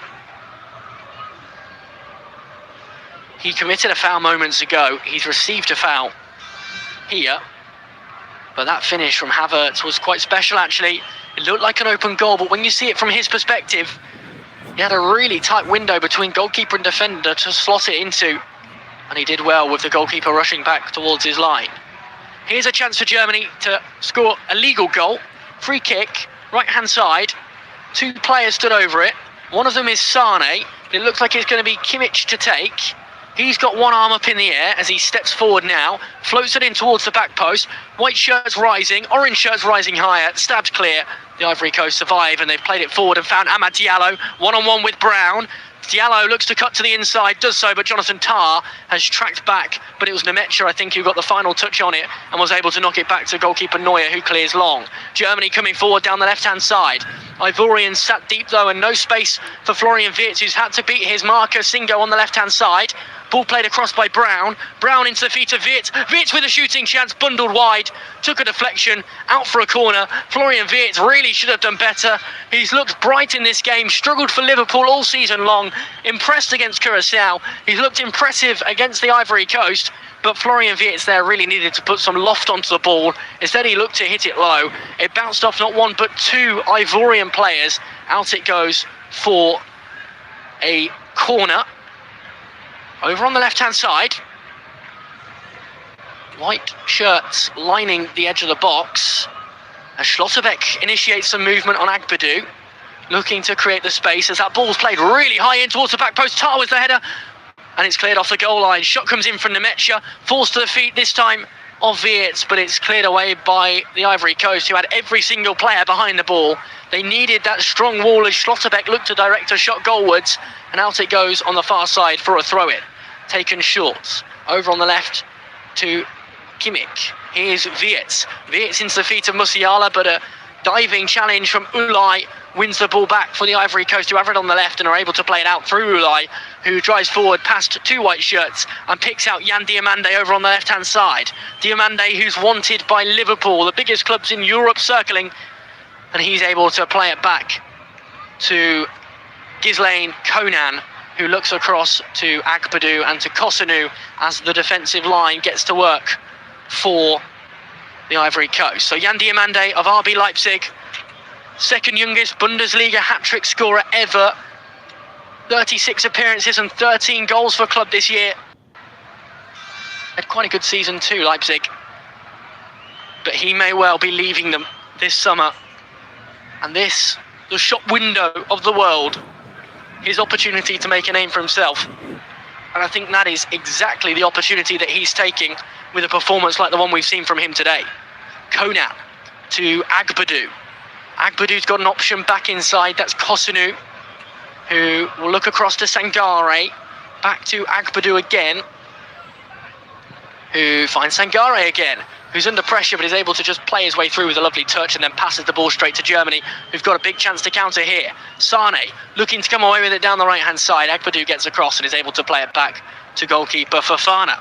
He committed a foul moments ago. He's received a foul here. But that finish from Havertz was quite special, actually. It looked like an open goal, but when you see it from his perspective, he had a really tight window between goalkeeper and defender to slot it into. And he did well with the goalkeeper rushing back towards his line. Here's a chance for Germany to score a legal goal. Free kick, right-hand side. Two players stood over it. One of them is Sane. It looks like it's going to be Kimmich to take. He's got one arm up in the air as he steps forward now, floats it in towards the back post. White shirts rising, orange shirts rising higher, stabbed clear. The Ivory Coast survive and they've played it forward and found Amad Diallo, one-on-one with Brown. Diallo looks to cut to the inside, does so, but Jonathan Tah has tracked back. But it was Nemecha, I think, who got the final touch on it and was able to knock it back to goalkeeper Neuer, who clears long. Germany coming forward down the left-hand side. Ivorians sat deep, though, and no space for Florian Wirtz, who's had to beat his marker, Singo, on the left-hand side. Ball played across by Brown. Brown into the feet of Wirtz. Wirtz with a shooting chance, bundled wide. Took a deflection, out for a corner. Florian Wirtz really should have done better. He's looked bright in this game, struggled for Liverpool all season long. Impressed against Curaçao. He's looked impressive against the Ivory Coast. But Florian Wirtz there really needed to put some loft onto the ball. Instead, he looked to hit it low. It bounced off not one but two Ivorian players. Out it goes for a corner. Over on the left-hand side. White shirts lining the edge of the box. As Schlotterbeck initiates some movement on Agbadou. Looking to create the space as that ball's played really high in towards the back post. Tah with the header. And it's cleared off the goal line. Shot comes in from Nemecha. Falls to the feet this time of Wirtz, but it's cleared away by the Ivory Coast, who had every single player behind the ball. They needed that strong wall as Schlotterbeck looked to direct a shot goalwards. And out it goes on the far side for a throw-in. Taken short. Over on the left to Kimmich. Here's Wirtz. Wirtz into the feet of Musiala, but a diving challenge from Ulai wins the ball back for the Ivory Coast, who have it on the left and are able to play it out through Ulai, who drives forward past two white shirts and picks out Yan Diomande over on the left-hand side. Diomande, who's wanted by Liverpool, the biggest clubs in Europe circling, and he's able to play it back to Ghislaine Konan, who looks across to Agbadou and to Kosanu as the defensive line gets to work for the Ivory Coast. So Yan Diomande of RB Leipzig, second youngest Bundesliga hat-trick scorer ever, 36 appearances and 13 goals for club this year. Had quite a good season too, Leipzig, but he may well be leaving them this summer. And this, the shop window of the world, his opportunity to make a name for himself. And I think that is exactly the opportunity that he's taking with a performance like the one we've seen from him today. Konan to Agbadou. Agbadou's got an option back inside, that's Kosanu, who will look across to Sangare, back to Agbadou again, who finds Sangare again, who's under pressure but is able to just play his way through with a lovely touch and then passes the ball straight to Germany, who've got a big chance to counter here. Sane looking to come away with it down the right-hand side. Agbadou gets across and is able to play it back to goalkeeper Fofana.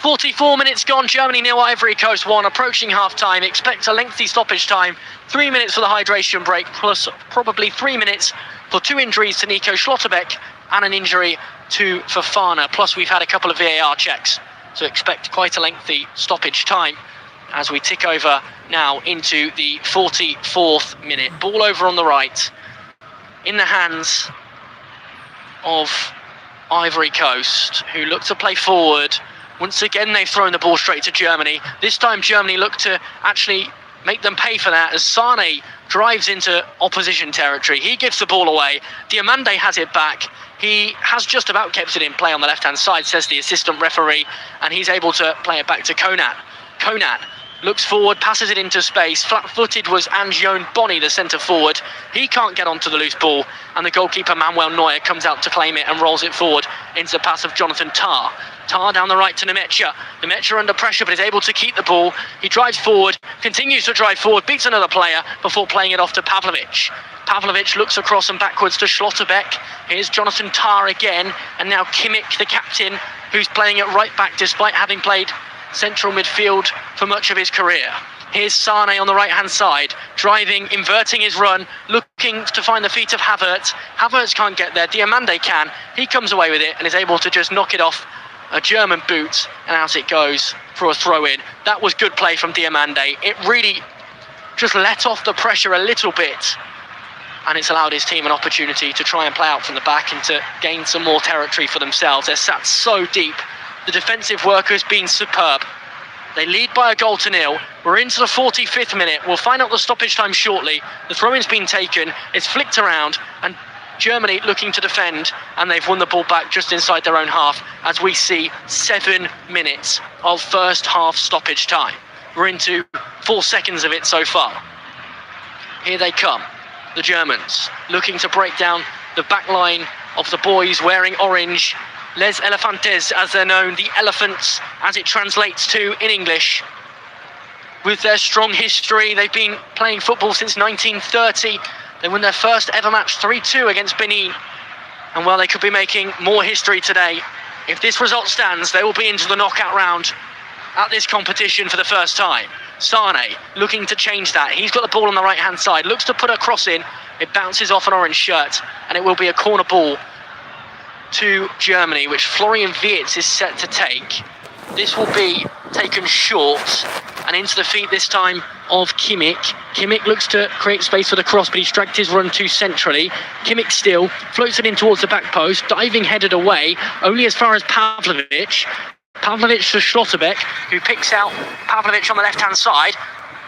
44 minutes gone, Germany 0, Ivory Coast 1, approaching half-time. Expect a lengthy stoppage time, 3 minutes for the hydration break, plus probably 3 minutes for two injuries to Nico Schlotterbeck and an injury to Fofana. Plus we've had a couple of VAR checks, so expect quite a lengthy stoppage time as we tick over now into the 44th minute. Ball over on the right, in the hands of Ivory Coast, who look to play forward. Once again, they've thrown the ball straight to Germany. This time, Germany look to actually make them pay for that as Sane drives into opposition territory. He gives the ball away. Diomande has it back. He has just about kept it in play on the left-hand side, says the assistant referee, and he's able to play it back to Konan. Konan looks forward, passes it into space. Flat-footed was Angione Boni, the centre-forward. He can't get onto the loose ball, and the goalkeeper Manuel Neuer comes out to claim it and rolls it forward into the pass of Jonathan Tah. Tah down the right to Nemecha. Nemecha under pressure, but is able to keep the ball. He drives forward, continues to drive forward, beats another player before playing it off to Pavlovic. Pavlovic looks across and backwards to Schlotterbeck. Here's Jonathan Tah again, and now Kimmich, the captain, who's playing it right back despite having played central midfield for much of his career. Here's Sane on the right-hand side, driving, inverting his run, looking to find the feet of Havertz. Havertz can't get there, Diomande can. He comes away with it and is able to just knock it off a German boot, and out it goes for a throw-in. That was good play from Diomande. It really just let off the pressure a little bit, and it's allowed his team an opportunity to try and play out from the back and to gain some more territory for themselves. They're sat so deep. The defensive work has been superb. They lead by a goal to nil. We're into the 45th minute. We'll find out the stoppage time shortly. The throw-in's been taken. It's flicked around, and Germany looking to defend, and they've won the ball back just inside their own half as we see 7 minutes of first half stoppage time. We're into 4 seconds of it so far. Here they come, the Germans, looking to break down the back line of the boys wearing orange. Les Elefantes, as they're known, the elephants, as it translates to in English. With their strong history, they've been playing football since 1930. They won their first ever match 3-2 against Benin. And while they could be making more history today, if this result stands, they will be into the knockout round at this competition for the first time. Sane looking to change that. He's got the ball on the right-hand side, looks to put a cross in. It bounces off an orange shirt, and it will be a corner ball to Germany, which Florian Wirtz is set to take. This will be taken short and into the feet this time of Kimmich. Kimmich looks to create space for the cross, but he's dragged his run too centrally. Kimmich still floats it in towards the back post, diving headed away, only as far as Pavlovic. Pavlovic to Schlotterbeck, who picks out Pavlovic on the left-hand side.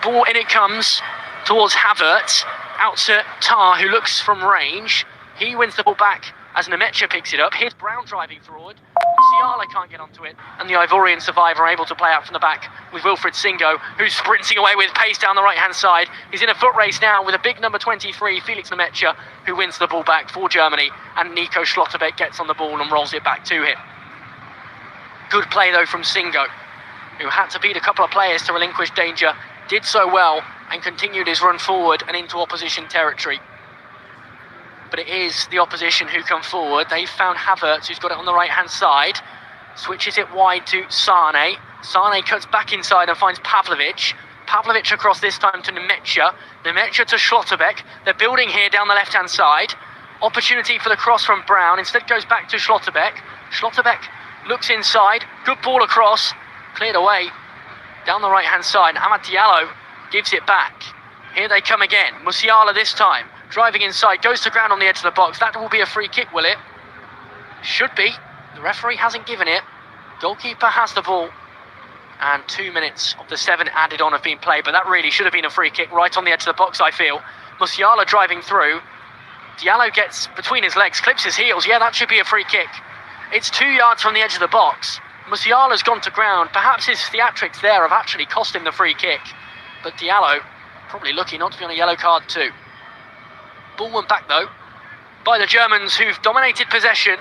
Ball in it comes towards Havertz, out to Tah, who looks from range. He wins the ball back as Nemecha picks it up. Here's Brown driving forward. Musiala can't get onto it, and the Ivorian survivor are able to play out from the back with Wilfried Singo, who's sprinting away with pace down the right-hand side. He's in a foot race now with a big number 23, Felix Nemecha, who wins the ball back for Germany, and Nico Schlotterbeck gets on the ball and rolls it back to him. Good play, though, from Singo, who had to beat a couple of players to relinquish danger, did so well, and continued his run forward and into opposition territory. but it is the opposition who come forward. They've found Havertz, who's got it on the right-hand side. Switches it wide to Sane. Sane cuts back inside and finds Pavlovic. Pavlovic across this time to Nemecha. Nemecha to Schlotterbeck. They're building here down the left-hand side. Opportunity for the cross from Brown. Instead goes back to Schlotterbeck. Schlotterbeck looks inside. Good ball across. Cleared away down the right-hand side. Amad Diallo gives it back. Here they come again. Musiala this time. Driving inside. Goes to ground on the edge of the box. That will be a free kick, will it? Should be. The referee hasn't given it. Goalkeeper has the ball. And 2 minutes of the 7 added on have been played. But that really should have been a free kick right on the edge of the box, I feel. Musiala driving through. Diallo gets between his legs, clips his heels. Yeah, that should be a free kick. It's 2 yards from the edge of the box. Musiala's gone to ground. Perhaps his theatrics there have actually cost him the free kick. But Diallo probably lucky not to be on a yellow card too. Ball went back though by the Germans, who've dominated possession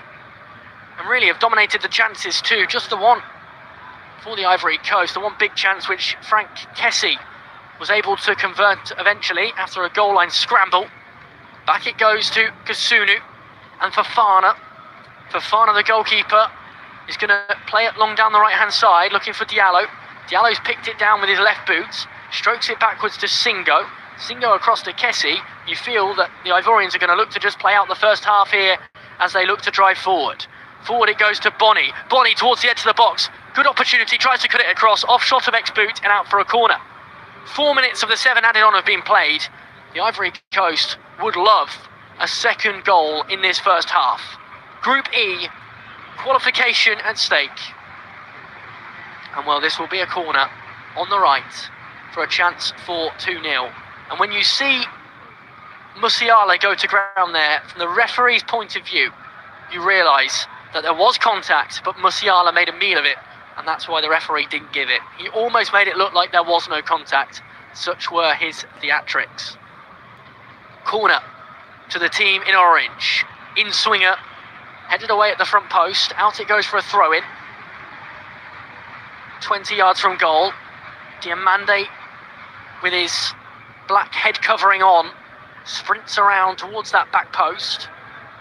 and really have dominated the chances too. Just the one for the Ivory Coast, the one big chance which Frank Kessie was able to convert eventually after a goal line scramble. Back it goes to Kasunu and Fofana. Fofana, the goalkeeper, is going to play it long down the right-hand side, looking for Diallo. Diallo's picked it down with his left boot, strokes it backwards to Singo. Singo across to Kessie. You feel that the Ivorians are going to look to just play out the first half here as they look to drive forward. Forward it goes to Bonny. Bonny towards the edge of the box. Good opportunity, tries to cut it across, off Schlotterbeck's boot and out for a corner. 4 minutes of the 7 added on have been played. The Ivory Coast would love a second goal in this first half. Group E, qualification at stake. And well, this will be a corner on the right for a chance for 2-0. And when you see Musiala go to ground there, from the referee's point of view, you realise that there was contact, but Musiala made a meal of it, and that's why the referee didn't give it. He almost made it look like there was no contact. Such were his theatrics. Corner to the team in orange. In-swinger, headed away at the front post. Out it goes for a throw-in. 20 yards from goal. Diamande, with his black head covering on, sprints around towards that back post.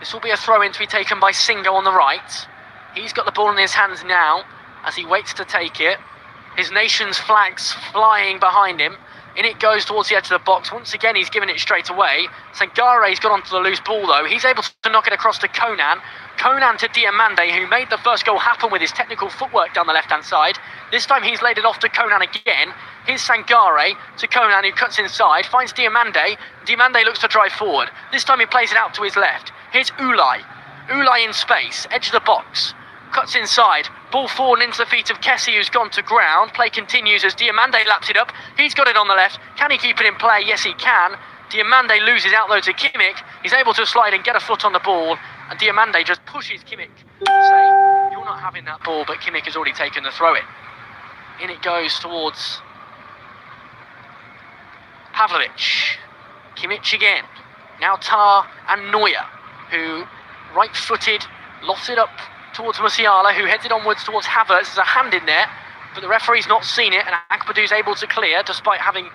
This will be a throw-in to be taken by Singo on the right. He's got the ball in his hands now as he waits to take it. His nation's flag's flying behind him. In it goes towards the edge of the box. Once again, he's given it straight away. Sangare's got onto the loose ball, though. He's able to knock it across to Conan. Conan to Diamande, who made the first goal happen with his technical footwork down the left-hand side. This time he's laid it off to Conan again. Here's Sangare to Conan, who cuts inside, finds Diamande. Diamande looks to drive forward. This time he plays it out to his left. Here's Ulai. Ulai in space, edge of the box. Cuts inside, ball forward into the feet of Kessie, who's gone to ground. Play continues as Diamande laps it up. He's got it on the left. Can he keep it in play? Yes, he can. Diamande loses out though to Kimmich. He's able to slide and get a foot on the ball, and Diamande just pushes Kimmich to say, you're not having that ball, but Kimmich has already taken the throw-in. In it goes towards Pavlovic. Kimmich again. Now Tar and Neuer, who right-footed, lofts it up towards Musiala, who heads it onwards towards Havertz. There's a hand in there, but the referee's not seen it, and Akpadou's able to clear, despite having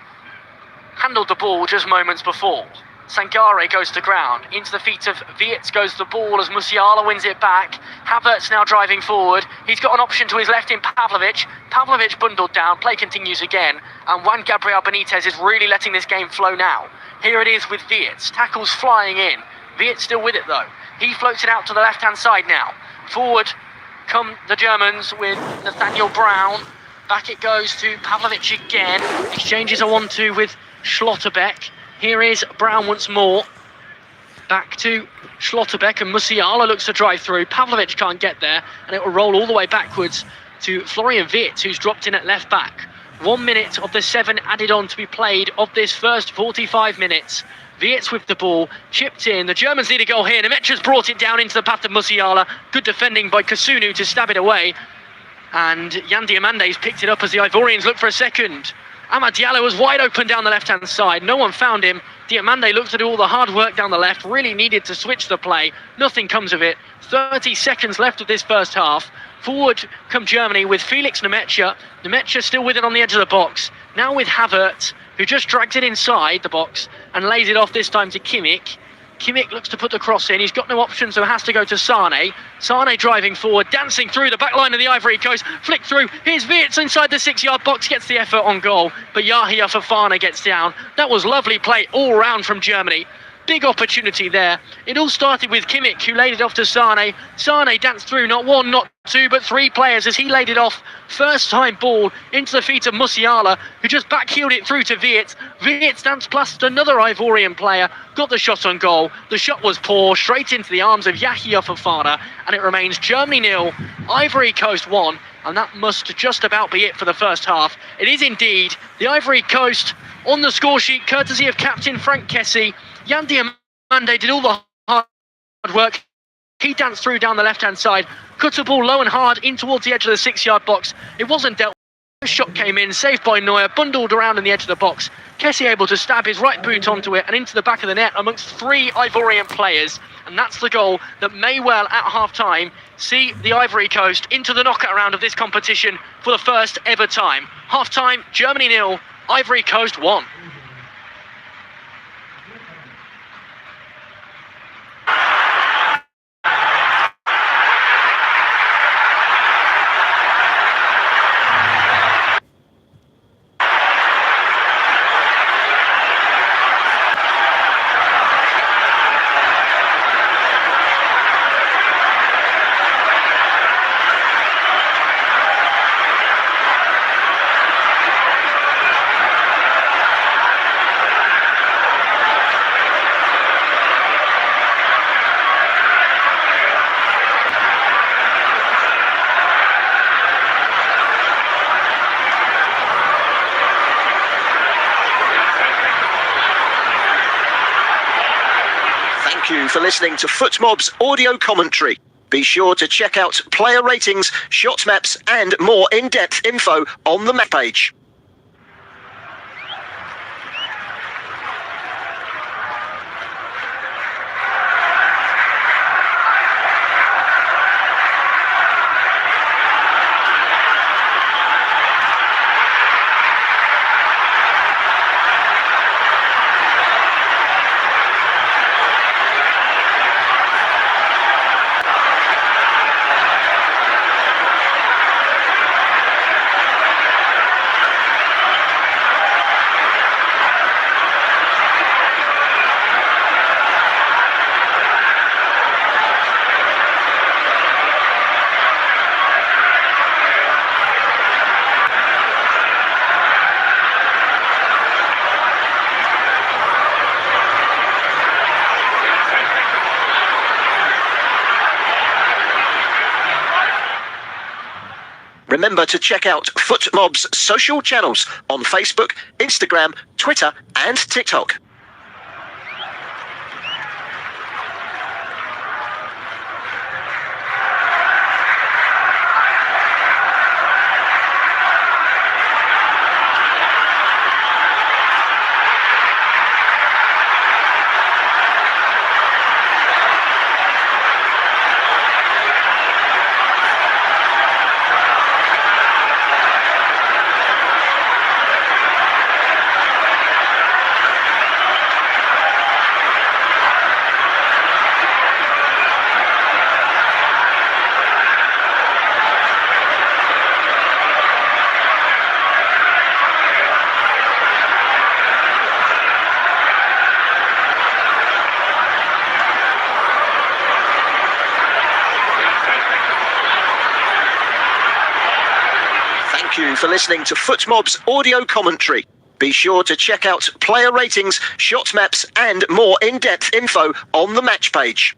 handled the ball just moments before. Sangare goes to ground. Into the feet of Wietz goes the ball as Musiala wins it back. Havertz now driving forward. He's got an option to his left in Pavlovic. Pavlovic bundled down. Play continues again. And Juan Gabriel Benitez is really letting this game flow now. Here it is with Wietz. Tackles flying in. Wietz still with it though. He floats it out to the left-hand side now. Forward come the Germans with Nathaniel Brown. Back it goes to Pavlovic again. Exchanges a 1-2 with Schlotterbeck. Here is Brown once more. Back to Schlotterbeck, and Musiala looks to drive through. Pavlovic can't get there, and it will roll all the way backwards to Florian Wirtz, who's dropped in at left back. 1 minute of the 7 added on to be played of this first 45 minutes. Wirtz with the ball, chipped in. The Germans need a goal here. Nemecha's brought it down into the path of Musiala. Good defending by Kasunu to stab it away. And Yan Diamande's picked it up as the Ivorians look for a second. Amad Diallo was wide open down the left-hand side. No one found him. Diamande looked to do all the hard work down the left. Really needed to switch the play. Nothing comes of it. 30 seconds left of this first half. Forward come Germany with Felix Nemecha. Nemecha still with it on the edge of the box. Now with Havertz, who just drags it inside the box and lays it off this time to Kimmich. Kimmich looks to put the cross in. He's got no option, so has to go to Sane. Sane driving forward, dancing through the back line of the Ivory Coast. Flick through. Here's Wirtz inside the 6-yard box, gets the effort on goal. But Yahia Fofana gets down. That was lovely play all round from Germany. Big opportunity there. It all started with Kimmich, who laid it off to Sane. Sane danced through not one, not two, but three players as he laid it off. First time ball into the feet of Musiala, who just backheeled it through to Wirtz. Wirtz danced past another Ivorian player, got the shot on goal. The shot was poor, straight into the arms of Yahia Fofana, and it remains Germany 0, Ivory Coast 1, and that must just about be it for the first half. It is indeed the Ivory Coast on the score sheet, courtesy of captain Frank Kessie. Jan Diamande did all the hard work. He danced through down the left-hand side, cut a ball low and hard in towards the edge of the 6-yard box. It wasn't dealt with. The shot came in, saved by Neuer, bundled around in the edge of the box. Kessie able to stab his right boot onto it and into the back of the net amongst three Ivorian players. And that's the goal that may well, at half-time, see the Ivory Coast into the knockout round of this competition for the first ever time. Half-time, Germany 0, Ivory Coast 1. Thank you for listening to FootMob's audio commentary. Be sure to check out player ratings, shot maps and more in-depth info on the map page. Remember to check out FootMob's social channels on Facebook, Instagram, Twitter and TikTok. Thank you for listening to FootMob's audio commentary. Be sure to check out player ratings, shot maps and more in-depth info on the match page.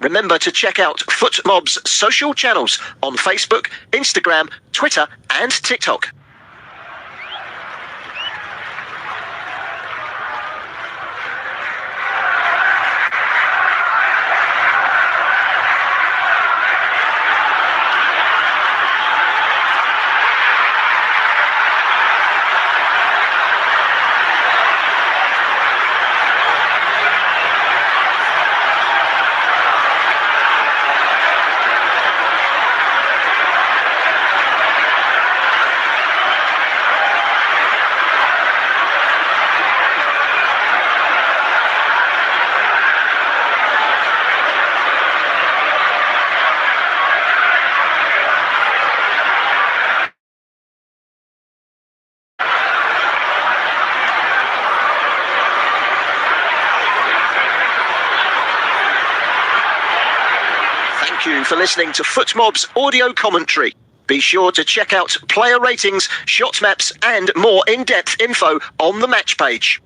Remember to check out FootMob's social channels on Facebook, Instagram, Twitter and TikTok. Thank you for listening to FootMob's audio commentary. Be sure to check out player ratings, shot maps and more in-depth info on the match page.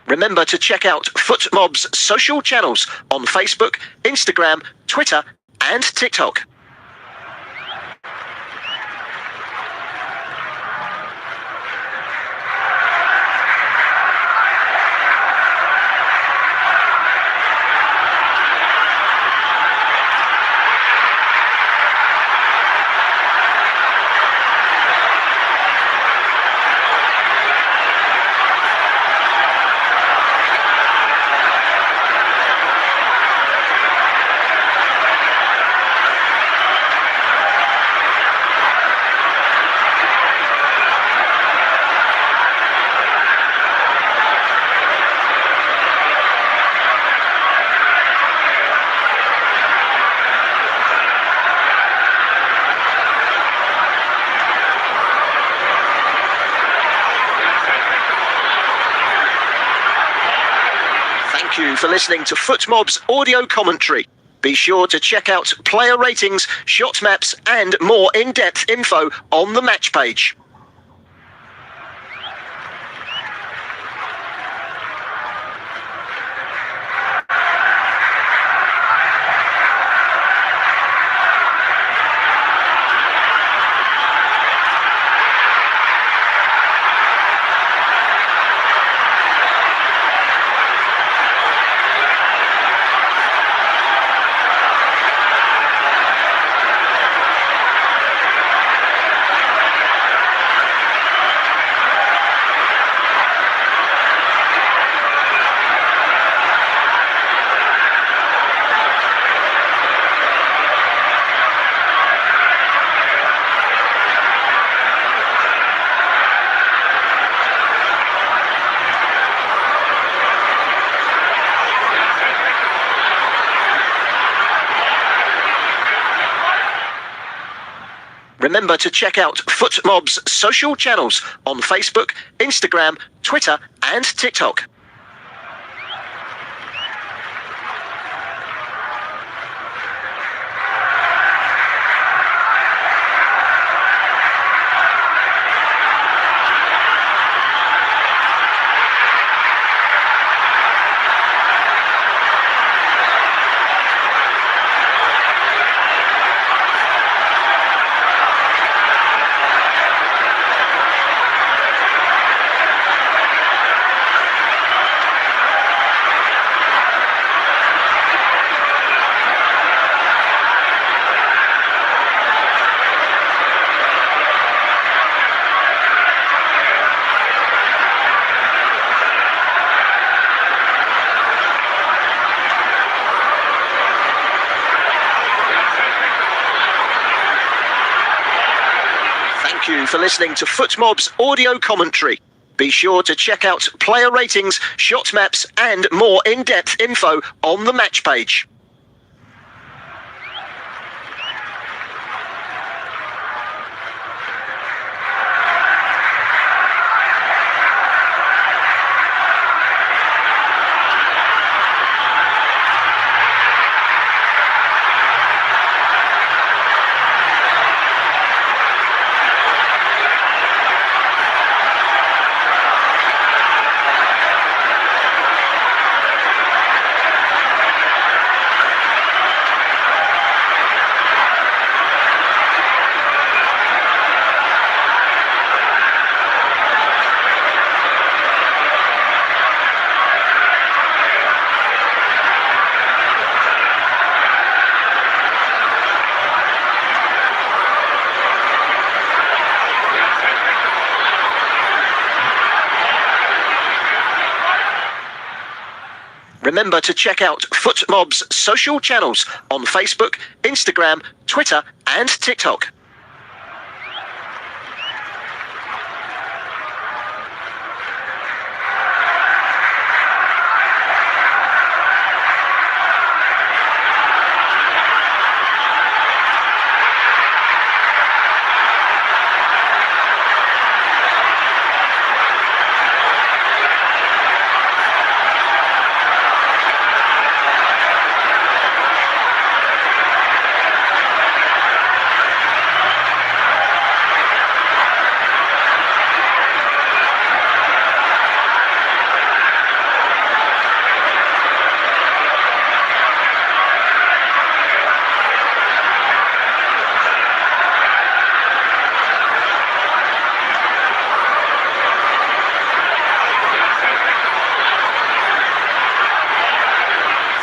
Remember to check out FootMob's social channels on Facebook, Instagram, Twitter and TikTok. Thank you for listening to FootMob's audio commentary. Be sure to check out player ratings, shot maps and more in-depth info on the match page. Remember to check out FootMob's social channels on Facebook, Instagram, Twitter and TikTok. Thank you for listening to FootMob's audio commentary. Be sure to check out player ratings, shot maps, and more in-depth info on the match page. Remember to check out FootMob's social channels on Facebook, Instagram, Twitter, and TikTok.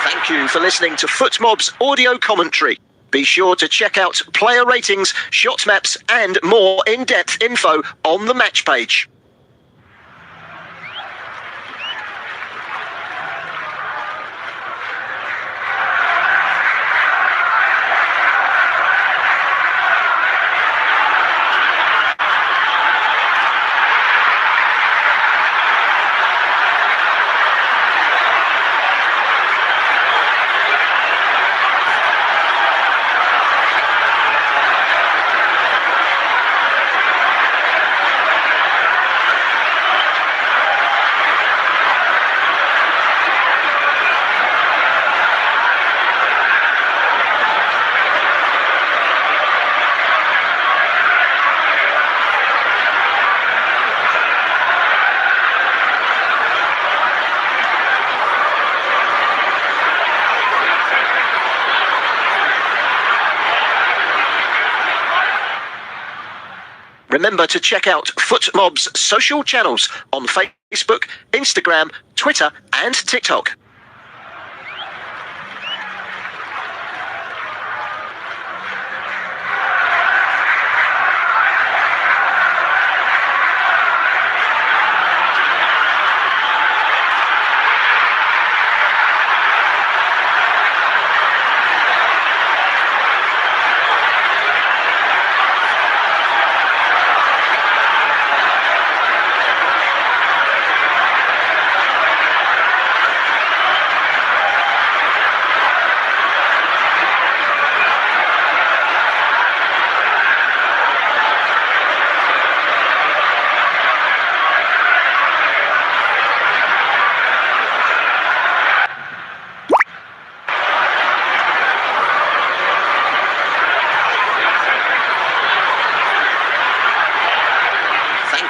Thank you for listening to FootMob's audio commentary. Be sure to check out player ratings, shot maps, and more in-depth info on the match page. Remember to check out FootMob's social channels on Facebook, Instagram, Twitter, and TikTok.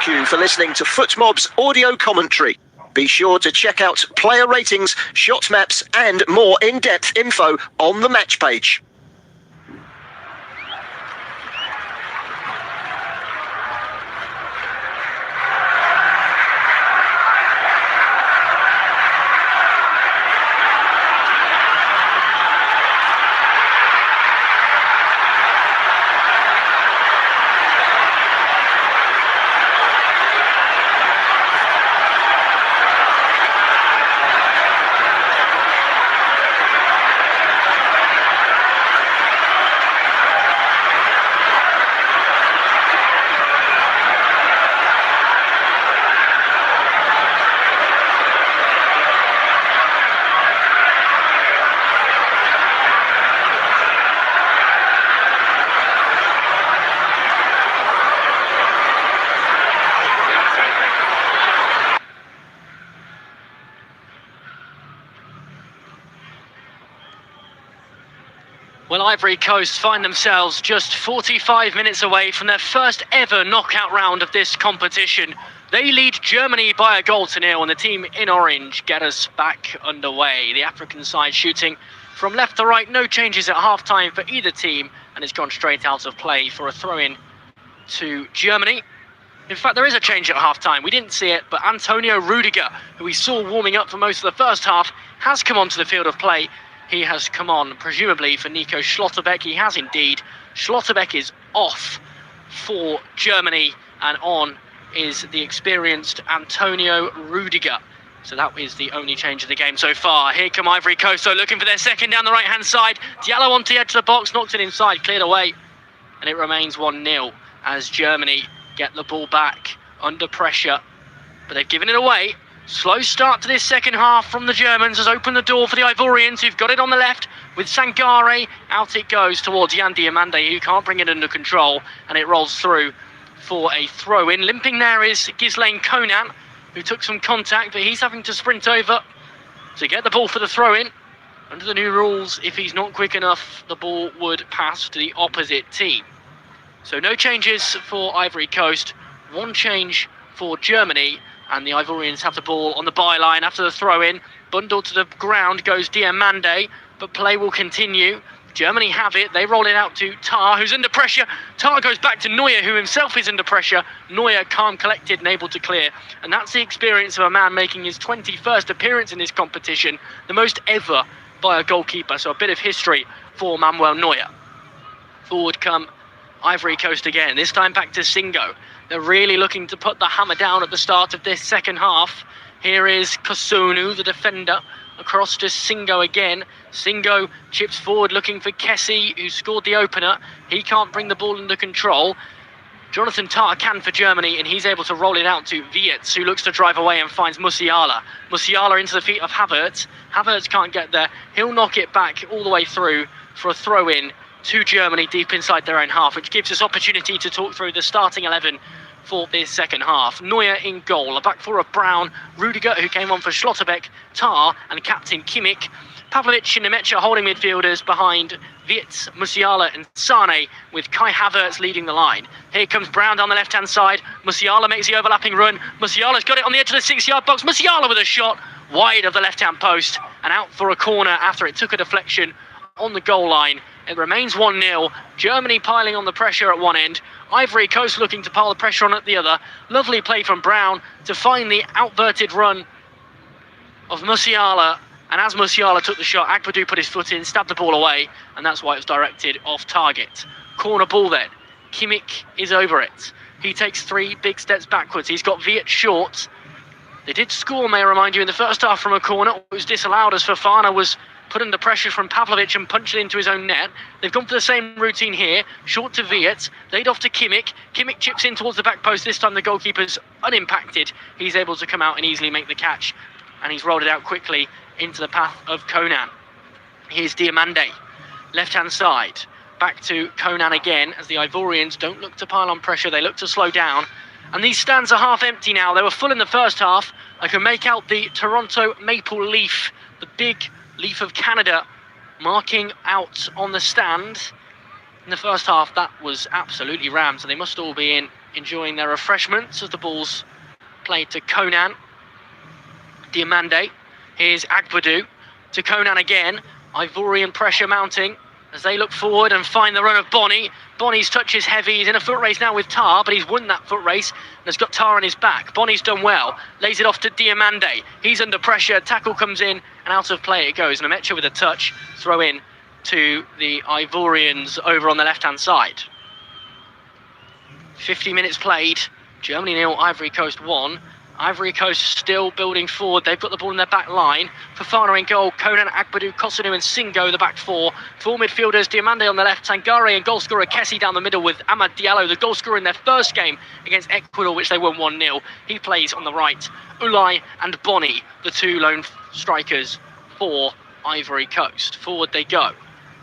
Thank you for listening to FootMob's audio commentary. Be sure to check out player ratings, shot maps, and more in-depth info on the match page. Well, Ivory Coast find themselves just 45 minutes away from their first ever knockout round of this competition. They lead Germany by a 1-0, and the team in orange get us back underway. The African side shooting from left to right, no changes at half-time for either team, and it's gone straight out of play for a throw-in to Germany. In fact, there is a change at half-time. We didn't see it, but Antonio Rudiger, who we saw warming up for most of the first half, has come onto the field of play. He has come on, presumably, for Nico Schlotterbeck. He has indeed. Schlotterbeck is off for Germany, and on is the experienced Antonio Rudiger. So that is the only change of the game so far. Here come Ivory Coast, so looking for their second down the right-hand side. Diallo onto the edge of the box, knocked it inside, cleared away. And it remains 1-0 as Germany get the ball back under pressure. But they've given it away. Slow start to this second half from the Germans has opened the door for the Ivorians, who've got it on the left with Sangare. Out it goes towards Yan Diomande, who can't bring it under control, and it rolls through for a throw-in. Limping there is Ghislaine Conan, who took some contact, but he's having to sprint over to get the ball for the throw-in. Under the new rules, if he's not quick enough, the ball would pass to the opposite team. So no changes for Ivory Coast, one change for Germany, and the Ivorians have the ball on the byline after the throw-in. Bundled to the ground goes Diomande, but play will continue. Germany have it, they roll it out to Tar, who's under pressure. Tar goes back to Neuer, who himself is under pressure. Neuer calm, collected and able to clear. And that's the experience of a man making his 21st appearance in this competition, the most ever by a goalkeeper, so a bit of history for Manuel Neuer. Forward come Ivory Coast again, this time back to Singo. They're really looking to put the hammer down at the start of this second half. Here is Kosunu, the defender, across to Singo again. Singo chips forward looking for Kessie, who scored the opener. He can't bring the ball under control. Jonathan Tah can for Germany, and he's able to roll it out to Wietz, who looks to drive away and finds Musiala. Musiala into the feet of Havertz. Havertz can't get there. He'll knock it back all the way through for a throw-in to Germany deep inside their own half, which gives us opportunity to talk through the starting 11 for this second half. Neuer in goal, a back four of Brown, Rudiger, who came on for Schlotterbeck, Tar and captain Kimmich. Pavlovic and Nemecha holding midfielders behind Wietz, Musiala and Sane, with Kai Havertz leading the line. Here comes Brown down the left-hand side. Musiala makes the overlapping run. Musiala's got it on the edge of the 6-yard box. Musiala with a shot wide of the left-hand post and out for a corner after it took a deflection on the goal line. It remains 1-0. Germany piling on the pressure at one end. Ivory Coast looking to pile the pressure on at the other. Lovely play from Brown to find the outverted run of Musiala. And as Musiala took the shot, Agbadou put his foot in, stabbed the ball away, and that's why it was directed off target. Corner ball then. Kimmich is over it. He takes 3 big steps backwards. He's got Wietz short. They did score, may I remind you, in the first half from a corner. It was disallowed as Fofana was put under pressure from Pavlovic and punched it into his own net. They've gone for the same routine here. Short to Wietz, laid off to Kimmich. Kimmich chips in towards the back post. This time the goalkeeper's unimpacted. He's able to come out and easily make the catch. And he's rolled it out quickly into the path of Conan. Here's Diomande, left-hand side. Back to Conan again as the Ivorians don't look to pile on pressure. They look to slow down. And these stands are half empty now. They were full in the first half. I can make out the Toronto maple leaf, the big leaf of Canada, marking out on the stand. In the first half, that was absolutely rammed, so they must all be in enjoying their refreshments as the ball's played to Conan. Diomande. Here's Agbadou to Conan again. Ivorian pressure mounting as they look forward and find the run of Bonny. Bonny's touch is heavy. He's in a foot race now with Tar, but he's won that foot race and has got Tar on his back. Bonny's done well. Lays it off to Diomande. He's under pressure. Tackle comes in and out of play it goes. Nemecha with a touch. Throw in to the Ivorians over on the left-hand side. 50 minutes played. Germany 0, Ivory Coast 1. Ivory Coast still building forward. They've got the ball in their back line. Fofana in goal. Conan, Agbadou, Kosunu and Singo, the back four. 4 midfielders, Diomande on the left, Sangare and goalscorer Kessie down the middle with Amad Diallo, the goalscorer in their first game against Ecuador, which they won 1-0. He plays on the right. Ulai and Bonny, the 2 lone strikers for Ivory Coast. Forward they go.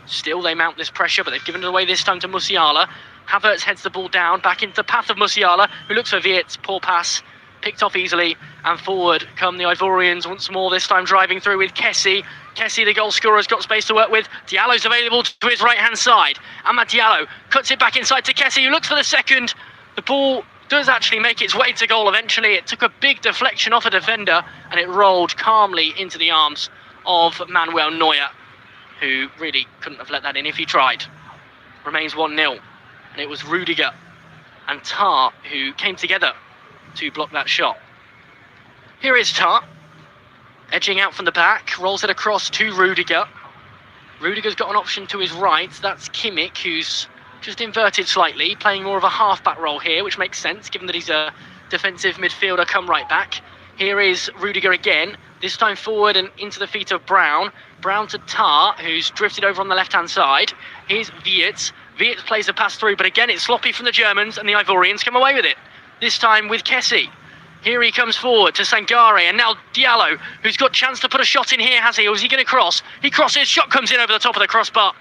Still they mount this pressure, but they've given it away this time to Musiala. Havertz heads the ball down, back into the path of Musiala, who looks for Wietz. Poor pass. Picked off easily, and forward come the Ivorians once more, this time driving through with Kessie. Kessie, the goal scorer, has got space to work with. Diallo's available to his right-hand side. Amad Diallo cuts it back inside to Kessie, who looks for the second. The ball does actually make its way to goal eventually. It took a big deflection off a defender, and it rolled calmly into the arms of Manuel Neuer, who really couldn't have let that in if he tried. Remains 1-0, and it was Rudiger and Tar who came together to block that shot. Here is Tar, edging out from the back, rolls it across to Rudiger. Rudiger's got an option to his right. That's Kimmich, who's just inverted slightly, playing more of a half-back role here, which makes sense, given that he's a defensive midfielder come right back. Here is Rudiger again, this time forward and into the feet of Brown. Brown to Tar, who's drifted over on the left-hand side. Here's Wirtz. Wirtz plays a pass through, but again, it's sloppy from the Germans, and the Ivorians come away with it. This time with Kessie. Here he comes forward to Sangare, and now Diallo, who's got chance to put a shot in here, has he? Or is he going to cross? He crosses, shot comes in over the top of the crossbar.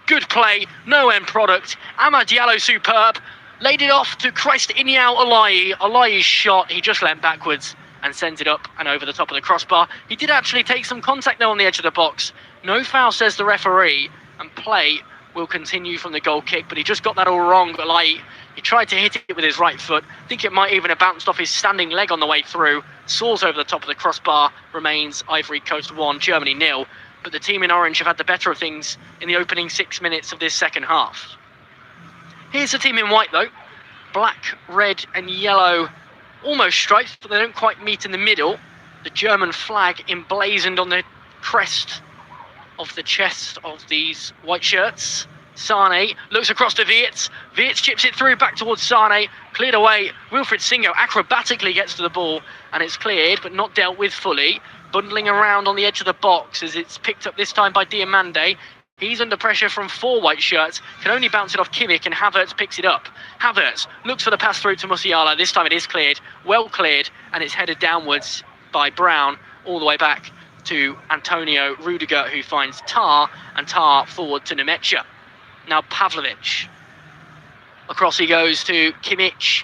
Good play, no end product. Amad Diallo superb. Laid it off to Christ Inyao Alayi. Alayi's shot, he just leant backwards and sends it up and over the top of the crossbar. He did actually take some contact though on the edge of the box. No foul, says the referee, and play will continue from the goal kick, but he just got that all wrong. Alayi, he tried to hit it with his right foot. I think it might even have bounced off his standing leg on the way through. Soars over the top of the crossbar. Remains Ivory Coast 1, Germany 0. But the team in orange have had the better of things in the opening 6 minutes of this second half. Here's the team in white though. Black, red and yellow, almost stripes, but they don't quite meet in the middle. The German flag emblazoned on the crest of the chest of these white shirts. Sane looks across to Wirtz. Wirtz chips it through back towards Sane. Cleared away. Wilfried Singo acrobatically gets to the ball, and it's cleared but not dealt with fully. Bundling around on the edge of the box as it's picked up this time by Diamande. He's under pressure from 4 white shirts. Can only bounce it off Kimmich, and Havertz picks it up. Havertz looks for the pass through to Musiala. This time it is cleared. Well cleared, and it's headed downwards by Brown all the way back to Antonio Rudiger, who finds Tar, and Tar forward to Nemecha. Now Pavlovic. Across he goes to Kimmich,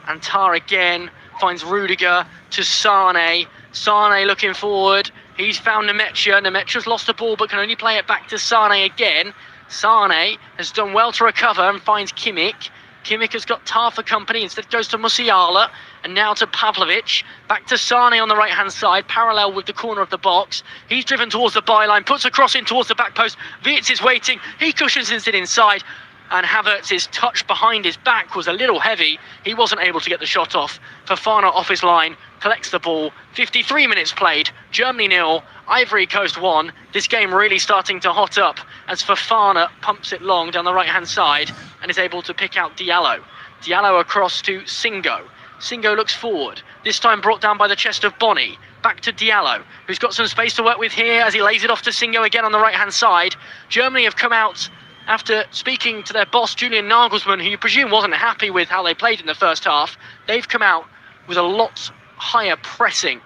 and Tar again finds Rudiger to Sane. Sane looking forward. He's found Nemecha. Nemecha's lost the ball but can only play it back to Sane again. Sane has done well to recover and finds Kimmich. Kimmich has got Tar for company. Instead goes to Musiala. And now to Pavlovic. Back to Sane on the right-hand side, parallel with the corner of the box. He's driven towards the byline, puts a cross in towards the back post. Wirtz is waiting. He cushions it inside. And Havertz's touch behind his back was a little heavy. He wasn't able to get the shot off. Fofana off his line, collects the ball. 53 minutes played. Germany 0, Ivory Coast 1. This game really starting to hot up as Fofana pumps it long down the right-hand side and is able to pick out Diallo. Diallo across to Singo. Singo looks forward, this time brought down by the chest of Boni. Back to Diallo, who's got some space to work with here as he lays it off to Singo again on the right-hand side. Germany have come out after speaking to their boss, Julian Nagelsmann, who you presume wasn't happy with how they played in the first half. They've come out with a lot higher pressing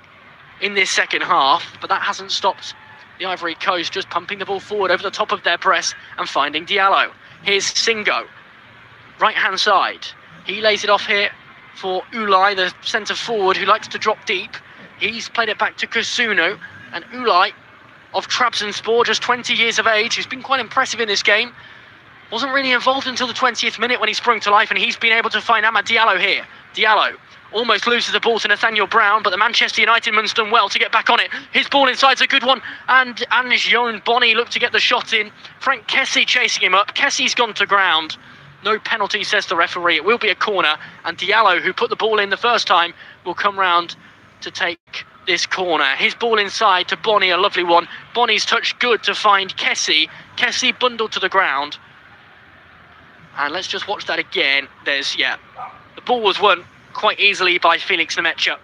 in this second half, but that hasn't stopped the Ivory Coast just pumping the ball forward over the top of their press and finding Diallo. Here's Singo, right-hand side. He lays it off here for Ulai, the centre forward who likes to drop deep. He's played it back to Kusuno, and Ulai of Trabzonspor, just 20 years of age, who's been quite impressive in this game. Wasn't really involved until the 20th minute when he sprung to life, and he's been able to find Amad Diallo here. Diallo almost loses the ball to Nathaniel Brown, but the Manchester United man's done well to get back on it. His ball inside's a good one, and Ange Boni looked to get the shot in. Frank Kessie chasing him up. Kessie's gone to ground. No penalty, says the referee. It will be a corner, and Diallo, who put the ball in the first time, will come round to take this corner. His ball inside to Boni, a lovely one. Boni's touch good to find Kessie. Kessie bundled to the ground. And let's just watch that again. The ball was won quite easily by Felix Nemecha.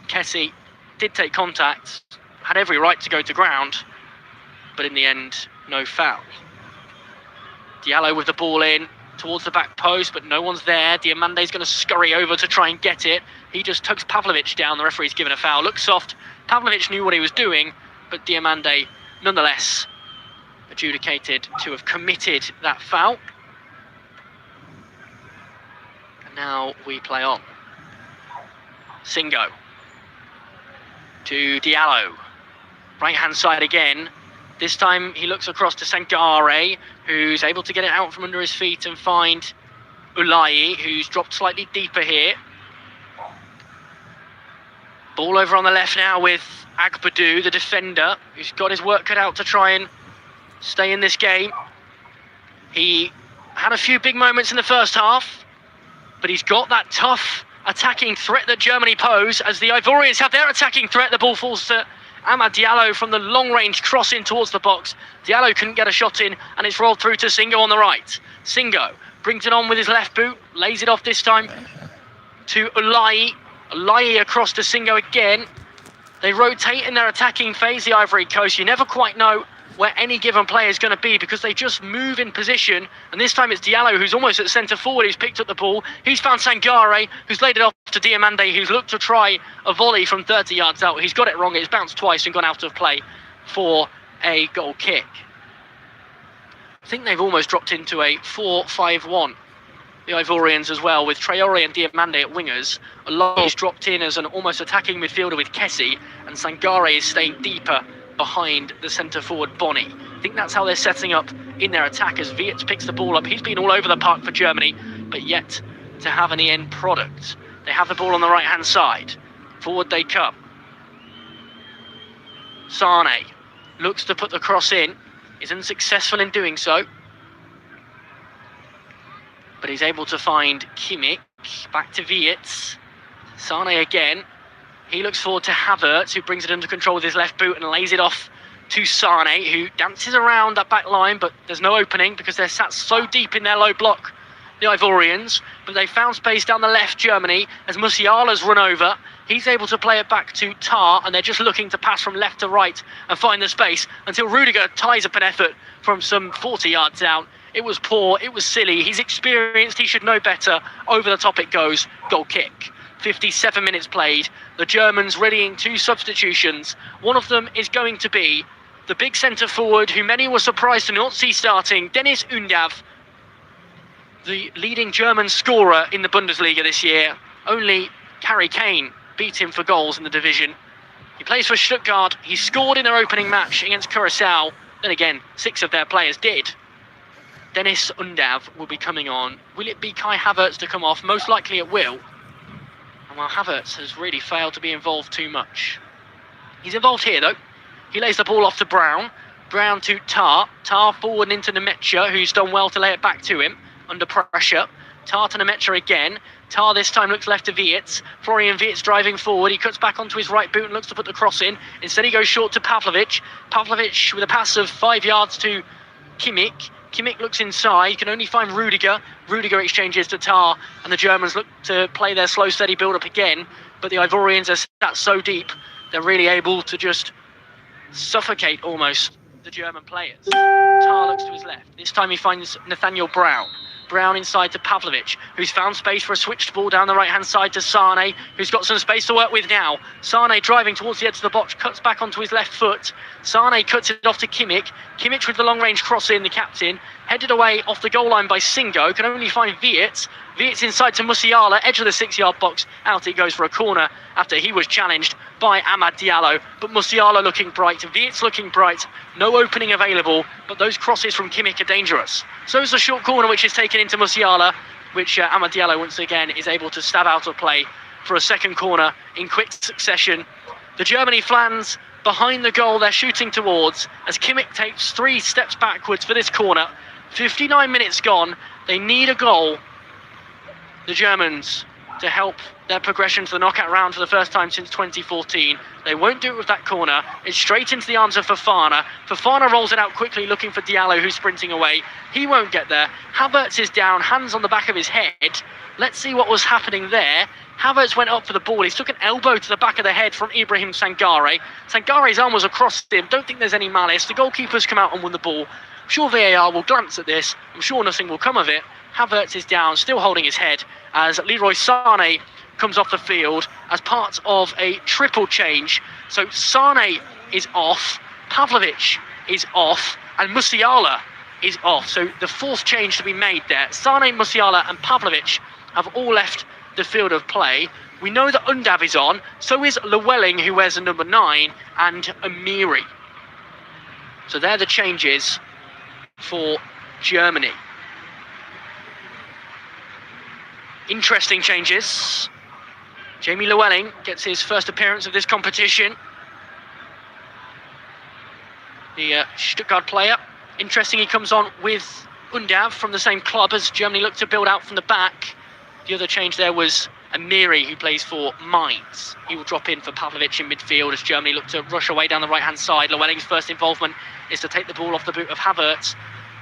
Kessie did take contact, had every right to go to ground, but in the end, no foul. Diallo with the ball in towards the back post, but no one's there. Diamande's going to scurry over to try and get it. He just tugs Pavlovic down. The referee's given a foul. Looks soft. Pavlovic knew what he was doing, but Diamande nonetheless adjudicated to have committed that foul. And now we play on. Singo to Diallo. Right-hand side again. This time he looks across to Sangare, who's able to get it out from under his feet and find Ulai, who's dropped slightly deeper here. Ball over on the left now with Agbadu, the defender, who's got his work cut out to try and stay in this game. He had a few big moments in the first half, but he's got that tough attacking threat that Germany pose. As the Ivorians have their attacking threat, the ball falls to Amad Diallo from the long-range cross in towards the box. Diallo couldn't get a shot in, and it's rolled through to Singo on the right. Singo brings it on with his left boot, lays it off this time to Ulai. Ulai across to Singo again. They rotate in their attacking phase, the Ivory Coast. You never quite know where any given player is going to be because they just move in position. And this time it's Diallo, who's almost at centre forward, who's picked up the ball. He's found Sangare, who's laid it off to Diamande, who's looked to try a volley from 30 yards out. He's got it wrong. It's bounced twice and gone out of play for a goal kick. I think they've almost dropped into a 4-5-1. The Ivorians as well, with Traore and Diamande at wingers. Ulai's dropped in as an almost attacking midfielder with Kessie, and Sangare is staying deeper behind the centre-forward Bonny. I think that's how they're setting up in their attack as Wiets picks the ball up. He's been all over the park for Germany, but yet to have any end product. They have the ball on the right-hand side. Forward they come. Sane looks to put the cross in. Is unsuccessful in doing so. But he's able to find Kimmich. Back to Wiets. Sane again. He looks forward to Havertz, who brings it under control with his left boot and lays it off to Sane, who dances around that back line, but there's no opening because they're sat so deep in their low block, the Ivorians. But they found space down the left, Germany, as Musiala's run over. He's able to play it back to Tar, and they're just looking to pass from left to right and find the space until Rudiger ties up an effort from some 40 yards out. It was poor, it was silly. He's experienced, he should know better. Over the top it goes, goal kick. 57 minutes played. The Germans readying two substitutions. One of them is going to be the big centre forward who many were surprised to not see starting, Dennis Undav, the leading German scorer in the Bundesliga this year. Only Harry Kane beat him for goals in the division. He plays for Stuttgart. He scored in their opening match against Curaçao. Then again, 6 of their players did. Dennis Undav will be coming on. Will it be Kai Havertz to come off? Most likely it will. And while Havertz has really failed to be involved too much. He's involved here though. He lays the ball off to Brown. Brown to Tar. Tar forward into Nemecha, who's done well to lay it back to him under pressure. Tar to Nemecha again. Tar this time looks left to Wiets. Florian Wiets driving forward. He cuts back onto his right boot and looks to put the cross in. Instead he goes short to Pavlovic. Pavlovic with a pass of 5 yards to Kimmich. Kimmich looks inside, can only find Rudiger. Rudiger exchanges to Tar, and the Germans look to play their slow, steady build-up again. But the Ivorians are sat so deep, they're really able to just suffocate almost the German players. Tar looks to his left. This time he finds Nathaniel Brown. Brown inside to Pavlovic, who's found space for a switched ball down the right-hand side to Sane, who's got some space to work with now. Sane driving towards the edge of the box, cuts back onto his left foot. Sane cuts it off to Kimmich. Kimmich with the long-range cross in, the captain. Headed away off the goal line by Singo, can only find Wiets. Wiets inside to Musiala, edge of the 6-yard box. Out it goes for a corner after he was challenged by Amad Diallo. But Musiala looking bright, Wiets looking bright. No opening available, but those crosses from Kimmich are dangerous. So is the short corner which is taken into Musiala, which Amad Diallo once again is able to stab out of play for a second corner in quick succession. The Germany fans behind the goal they're shooting towards as Kimmich takes 3 steps backwards for this corner. 59 minutes gone. They need a goal, the Germans, to help their progression to the knockout round for the first time since 2014. They won't do it with that corner. It's straight into the arms of Fofana. Fofana rolls it out quickly, looking for Diallo, who's sprinting away. He won't get there. Havertz is down, hands on the back of his head. Let's see what was happening there. Havertz went up for the ball. He took an elbow to the back of the head from Ibrahim Sangare. Sangare's arm was across him. Don't think there's any malice. The goalkeeper's come out and won the ball. I'm sure VAR will glance at this. I'm sure nothing will come of it. Havertz is down, still holding his head, as Leroy Sane comes off the field as part of a triple change. So Sane is off, Pavlovic is off, and Musiala is off. So the 4th change to be made there. Sane, Musiala and Pavlovic have all left the field of play. We know that Undav is on, so is Llewellyn, who wears the number 9, and Ivery. So they're the changes for Germany. Interesting changes. Jamie Llewellyn gets his first appearance of this competition. The Stuttgart player. Interesting, he comes on with Undav from the same club as Germany look to build out from the back. The other change there was Ivery, who plays for Mainz. He will drop in for Pavlovic in midfield as Germany look to rush away down the right-hand side. Llewellyn's first involvement is to take the ball off the boot of Havertz,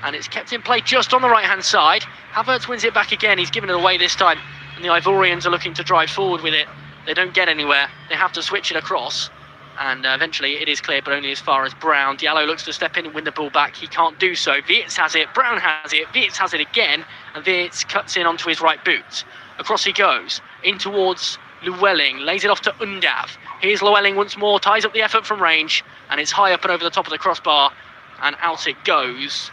and it's kept in play just on the right-hand side. Havertz wins it back again. He's given it away this time, and the Ivorians are looking to drive forward with it. They don't get anywhere. They have to switch it across, and eventually it is cleared, but only as far as Brown. Diallo looks to step in and win the ball back. He can't do so. Wirtz has it. Brown has it. Wirtz has it again, and Wirtz cuts in onto his right boot. Across he goes, in towards Llewellyn, lays it off to Undav. Here's Llewellyn once more, ties up the effort from range, and it's high up and over the top of the crossbar, and out it goes.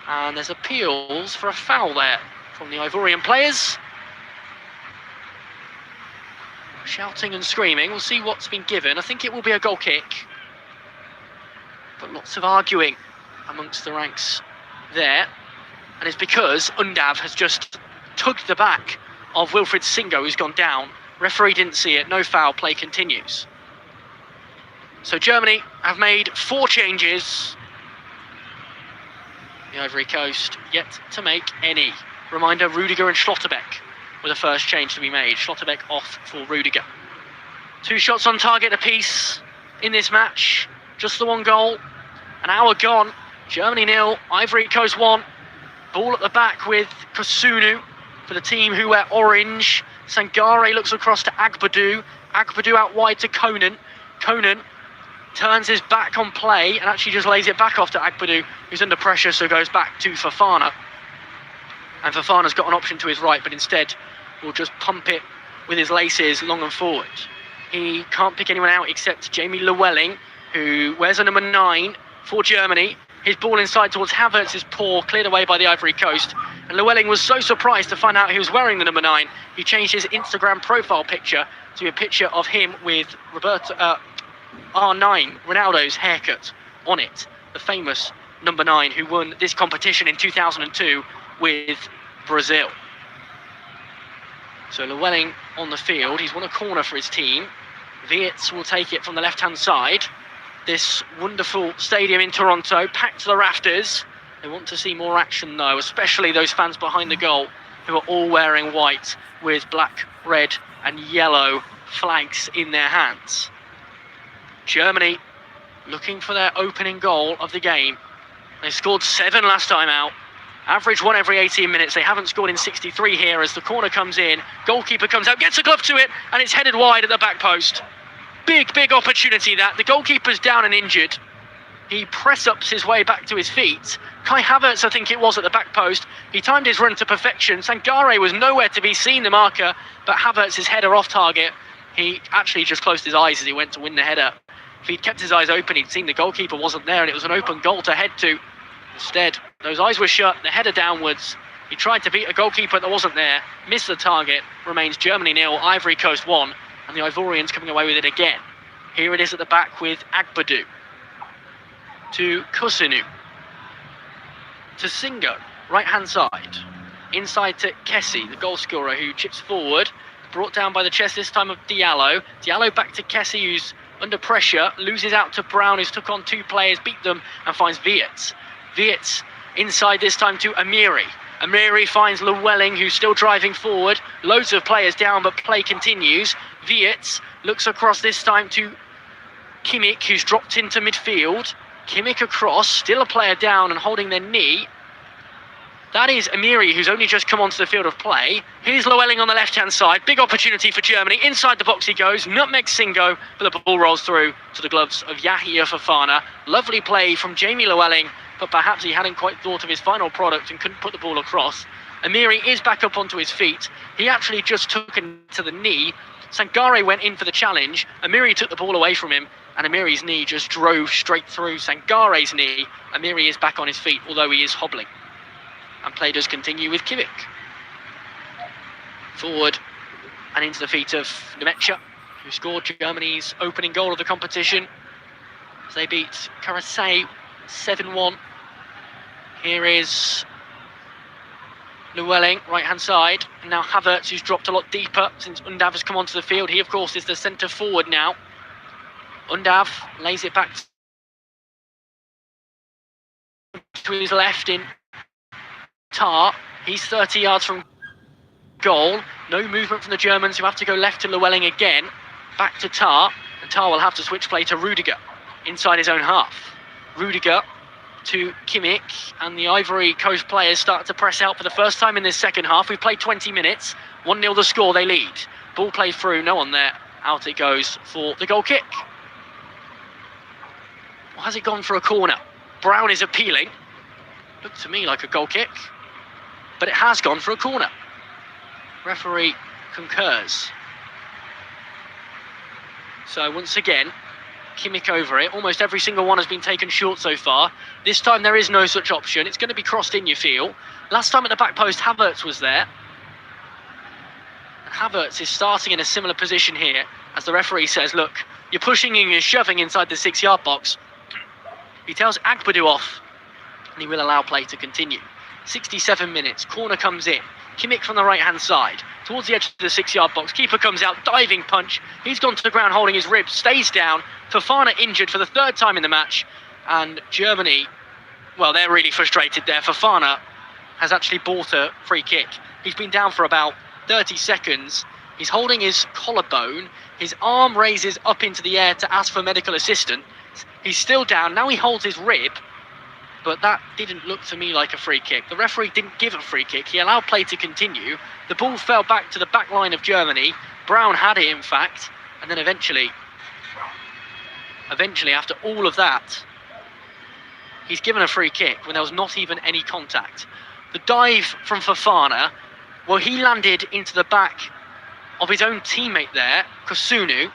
And there's appeals for a foul there from the Ivorian players. Shouting and screaming. We'll see what's been given. I think it will be a goal kick, but lots of arguing amongst the ranks there. And it's because Undav has just tugged the back of Wilfried Singo, who's gone down. Referee didn't see it. No foul. Play continues. So Germany have made 4 changes. The Ivory Coast yet to make any. Reminder, Rudiger and Schlotterbeck were the first change to be made. Schlotterbeck off for Rudiger. 2 shots on target apiece in this match. Just the 1 goal. An hour gone. Germany 0, Ivory Coast 1. Ball at the back with Kusunu for the team who wear orange. Sangare looks across to Agbadou. Agbadou out wide to Conan. Conan turns his back on play and actually just lays it back off to Agbadou, who's under pressure, so goes back to Fofana. And Fofana's got an option to his right, but instead will just pump it with his laces long and forward. He can't pick anyone out except Jamie Llewellyn, who wears a number 9 for Germany. His ball inside towards Havertz is poor, cleared away by the Ivory Coast. And Llewellyn was so surprised to find out he was wearing the number 9. He changed his Instagram profile picture to a picture of him with R9, Ronaldo's haircut on it. The famous number 9 who won this competition in 2002 with Brazil. So Llewellyn on the field. He's won a corner for his team. Wirtz will take it from the left-hand side. This wonderful stadium in Toronto, packed to the rafters. They want to see more action though, especially those fans behind the goal who are all wearing white with black, red and yellow flags in their hands. Germany looking for their opening goal of the game. They scored 7 last time out. Average 1 every 18 minutes. They haven't scored in 63 here as the corner comes in. Goalkeeper comes out, gets a glove to it, and it's headed wide at the back post. Big opportunity that. The goalkeeper's down and injured. He press-ups his way back to his feet. Kai Havertz, I think it was, at the back post. He timed his run to perfection. Sangare was nowhere to be seen, the marker, but Havertz's header off target. He actually just closed his eyes as he went to win the header. If he'd kept his eyes open, he'd seen the goalkeeper wasn't there, and it was an open goal to head to. Instead, those eyes were shut, the header downwards. He tried to beat a goalkeeper that wasn't there, missed the target. Remains Germany 0, Ivory Coast 1, and the Ivorians coming away with it again. Here it is at the back with Agbadou. To Kusunu. To Singo, right-hand side. Inside to Kessie, the goal scorer, who chips forward. Brought down by the chest this time of Diallo. Diallo back to Kessie, who's under pressure. Loses out to Brown, who's took on 2 players, beat them, and finds Wirtz. Wirtz inside this time to Ivery. Ivery finds Llewellyn, who's still driving forward. Loads of players down, but play continues. Wirtz looks across this time to Kimmich, who's dropped into midfield. Kimmich across, still a player down and holding their knee. That is Ivery, who's only just come onto the field of play. Here's Llewellyn on the left-hand side. Big opportunity for Germany. Inside the box he goes. Nutmeg Singo, but the ball rolls through to the gloves of Yahia Fofana. Lovely play from Jamie Llewellyn, but perhaps he hadn't quite thought of his final product and couldn't put the ball across. Ivery is back up onto his feet. He actually just took it to the knee. Sangare went in for the challenge. Ivery took the ball away from him, and Ivery's knee just drove straight through Sangare's knee. Ivery is back on his feet, although he is hobbling. And play does continue with Kimmich. Forward and into the feet of Nemecha, who scored Germany's opening goal of the competition as they beat Karasei 7-1. Here is Llewellyn, right-hand side, and now Havertz, who's dropped a lot deeper since Undav has come onto the field. He, of course, is the centre-forward now. Undav lays it back to his left in Tar. He's 30 yards from goal. No movement from the Germans, who have to go left to Llewellyn again. Back to Tar, and Tar will have to switch play to Rudiger inside his own half. Rudiger to Kimmich, and the Ivory Coast players start to press out for the first time in this second half. We've played 20 minutes, 1-0 the score, they lead. Ball played through, no one there. Out it goes for the goal kick. Or has it gone for a corner? Brown is appealing. Looked to me like a goal kick, but it has gone for a corner. Referee concurs. So once again, Kimmich over it. Almost every single one has been taken short so far. This time there is no such option. It's going to be crossed in, you feel. Last time at the back post, Havertz was there. And Havertz is starting in a similar position here, as the referee says, look, you're pushing and you're shoving inside the 6-yard box. He tells Agbadou off, and he will allow play to continue. 67 minutes, corner comes in. Kimmich from the right-hand side, towards the edge of the 6-yard box. Keeper comes out, diving punch. He's gone to the ground holding his ribs, stays down. Fofana injured for the third time in the match. And Germany, well, they're really frustrated there. Fofana has actually bought a free kick. He's been down for about 30 seconds. He's holding his collarbone. His arm raises up into the air to ask for medical assistance. He's still down. Now he holds his rib. But that didn't look to me like a free kick. The referee didn't give a free kick. He allowed play to continue. The ball fell back to the back line of Germany. Brown had it, in fact. And then eventually, after all of that, he's given a free kick when there was not even any contact. The dive from Fofana, well, he landed into the back of his own teammate there, Kusunu.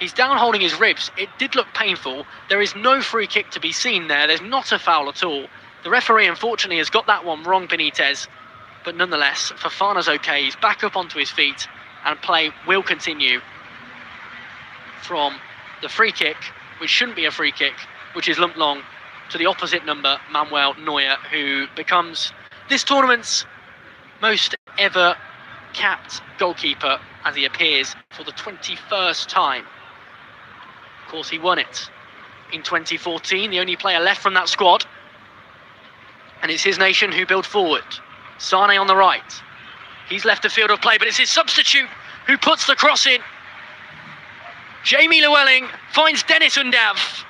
He's down holding his ribs. It did look painful. There is no free kick to be seen there. There's not a foul at all. The referee, unfortunately, has got that one wrong, Benitez. But nonetheless, Fofana's okay. He's back up onto his feet, and play will continue from the free kick, which shouldn't be a free kick, which is lumped long to the opposite number, Manuel Neuer, who becomes this tournament's most ever capped goalkeeper as he appears for the 21st time. Of course, he won it in 2014, the only player left from that squad. And it's his nation who build forward. Sane on the right. He's left the field of play, but it's his substitute who puts the cross in. Jamie Llewellyn finds Dennis Undav,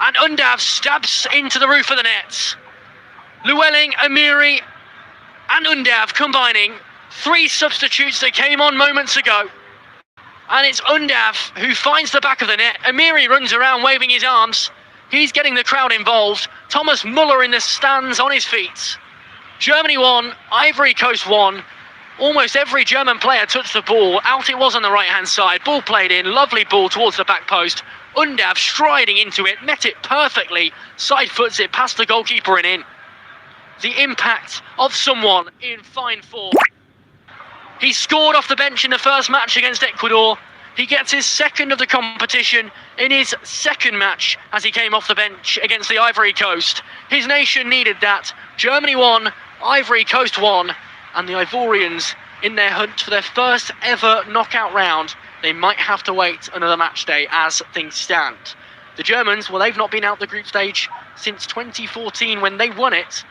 and Undav stabs into the roof of the net. Llewellyn, Ivery, and Undav combining. 3 substitutes that came on moments ago. And it's Undav who finds the back of the net. Ivery runs around waving his arms. He's getting the crowd involved. Thomas Muller in the stands on his feet. Germany won, Ivory Coast won. Almost every German player touched the ball. Out it was on the right-hand side. Ball played in, lovely ball towards the back post. Undav striding into it, met it perfectly. Side foots it past the goalkeeper and in. The impact of someone in fine form. He scored off the bench in the first match against Ecuador. He gets his second of the competition in his second match as he came off the bench against the Ivory Coast. His nation needed that. Germany won, Ivory Coast won, and the Ivorians in their hunt for their first ever knockout round. They might have to wait another match day as things stand. The Germans, well, they've not been out the group stage since 2014 when they won it.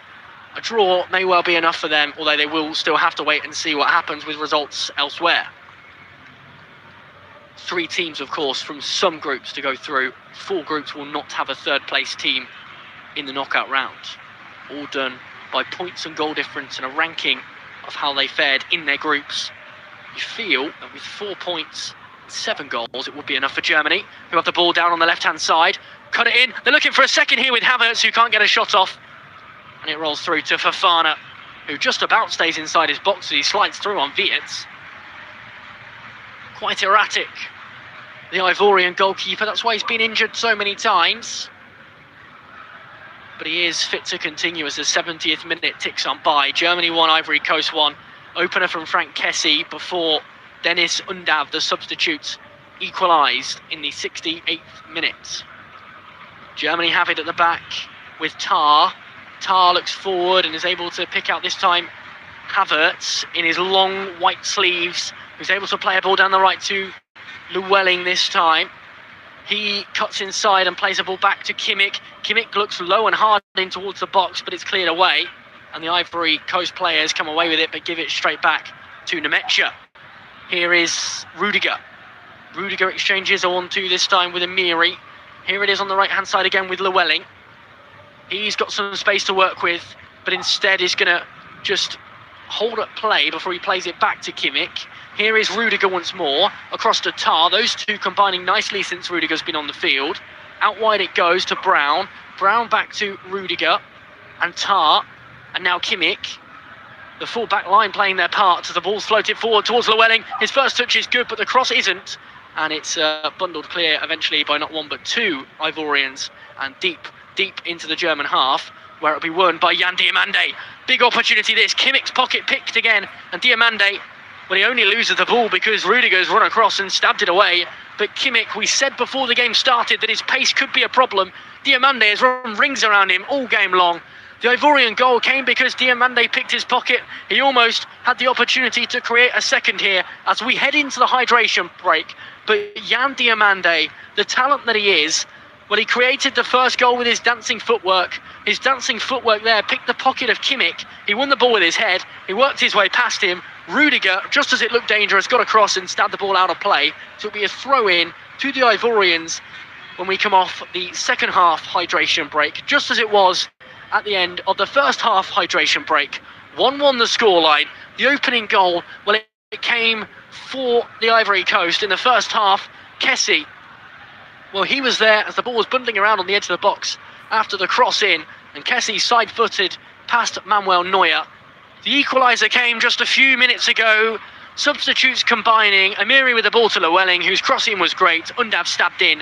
A draw may well be enough for them, although they will still have to wait and see what happens with results elsewhere. 3 teams, of course, from some groups to go through. 4 groups will not have a third-place team in the knockout round. All done by points and goal difference and a ranking of how they fared in their groups. You feel that with 4 points and 7 goals, it would be enough for Germany, who have the ball down on the left-hand side. Cut it in. They're looking for a second here with Havertz, who can't get a shot off. And it rolls through to Fofana, who just about stays inside his box as he slides through on Vietz. Quite erratic, the Ivorian goalkeeper. That's why he's been injured so many times. But he is fit to continue as the 70th minute ticks on by. Germany won, Ivory Coast won. Opener from Frank Kessie before Dennis Undav, the substitute, equalised in the 68th minute. Germany have it at the back with Tar. Tar looks forward and is able to pick out this time Havertz in his long white sleeves, who's able to play a ball down the right to Llewellyn this time. He cuts inside and plays a ball back to Kimmich. Kimmich looks low and hard in towards the box, but it's cleared away. And the Ivory Coast players come away with it, but give it straight back to Nemetja. Here is Rudiger. Rudiger exchanges on to this time with Ivery. Here it is on the right-hand side again with Llewellyn. He's got some space to work with, but instead is going to just hold up play before he plays it back to Kimmich. Here is Rudiger once more, across to Tar. Those two combining nicely since Rudiger's been on the field. Out wide it goes to Brown. Brown back to Rudiger and Tar. And now Kimmich. The full back line playing their part. The ball's floated forward towards Llewellyn. His first touch is good, but the cross isn't. And it's bundled clear eventually by not one but two Ivorians. And deep into the German half, where it'll be won by Yan Diomande. Big opportunity this. Kimmich's pocket picked again. And Diomande, well, he only loses the ball because Rudiger's run across and stabbed it away. But Kimmich, we said before the game started that his pace could be a problem. Diomande has run rings around him all game long. The Ivorian goal came because Diomande picked his pocket. He almost had the opportunity to create a second here as we head into the hydration break. But Yan Diomande, the talent that he is, well, he created the first goal with his dancing footwork. His dancing footwork there picked the pocket of Kimmich. He won the ball with his head. He worked his way past him. Rudiger, just as it looked dangerous, got across and stabbed the ball out of play. So it'll be a throw-in to the Ivorians when we come off the second half hydration break, just as it was at the end of the first half hydration break. 1-1 the scoreline. The opening goal, well, it came for the Ivory Coast in the first half. Kessie, well, he was there as the ball was bundling around on the edge of the box after the cross in, and Kessie side-footed past Manuel Neuer. The equaliser came just a few minutes ago. Substitutes combining. Ivery with the ball to Llewellyn, whose crossing was great. Undav stabbed in.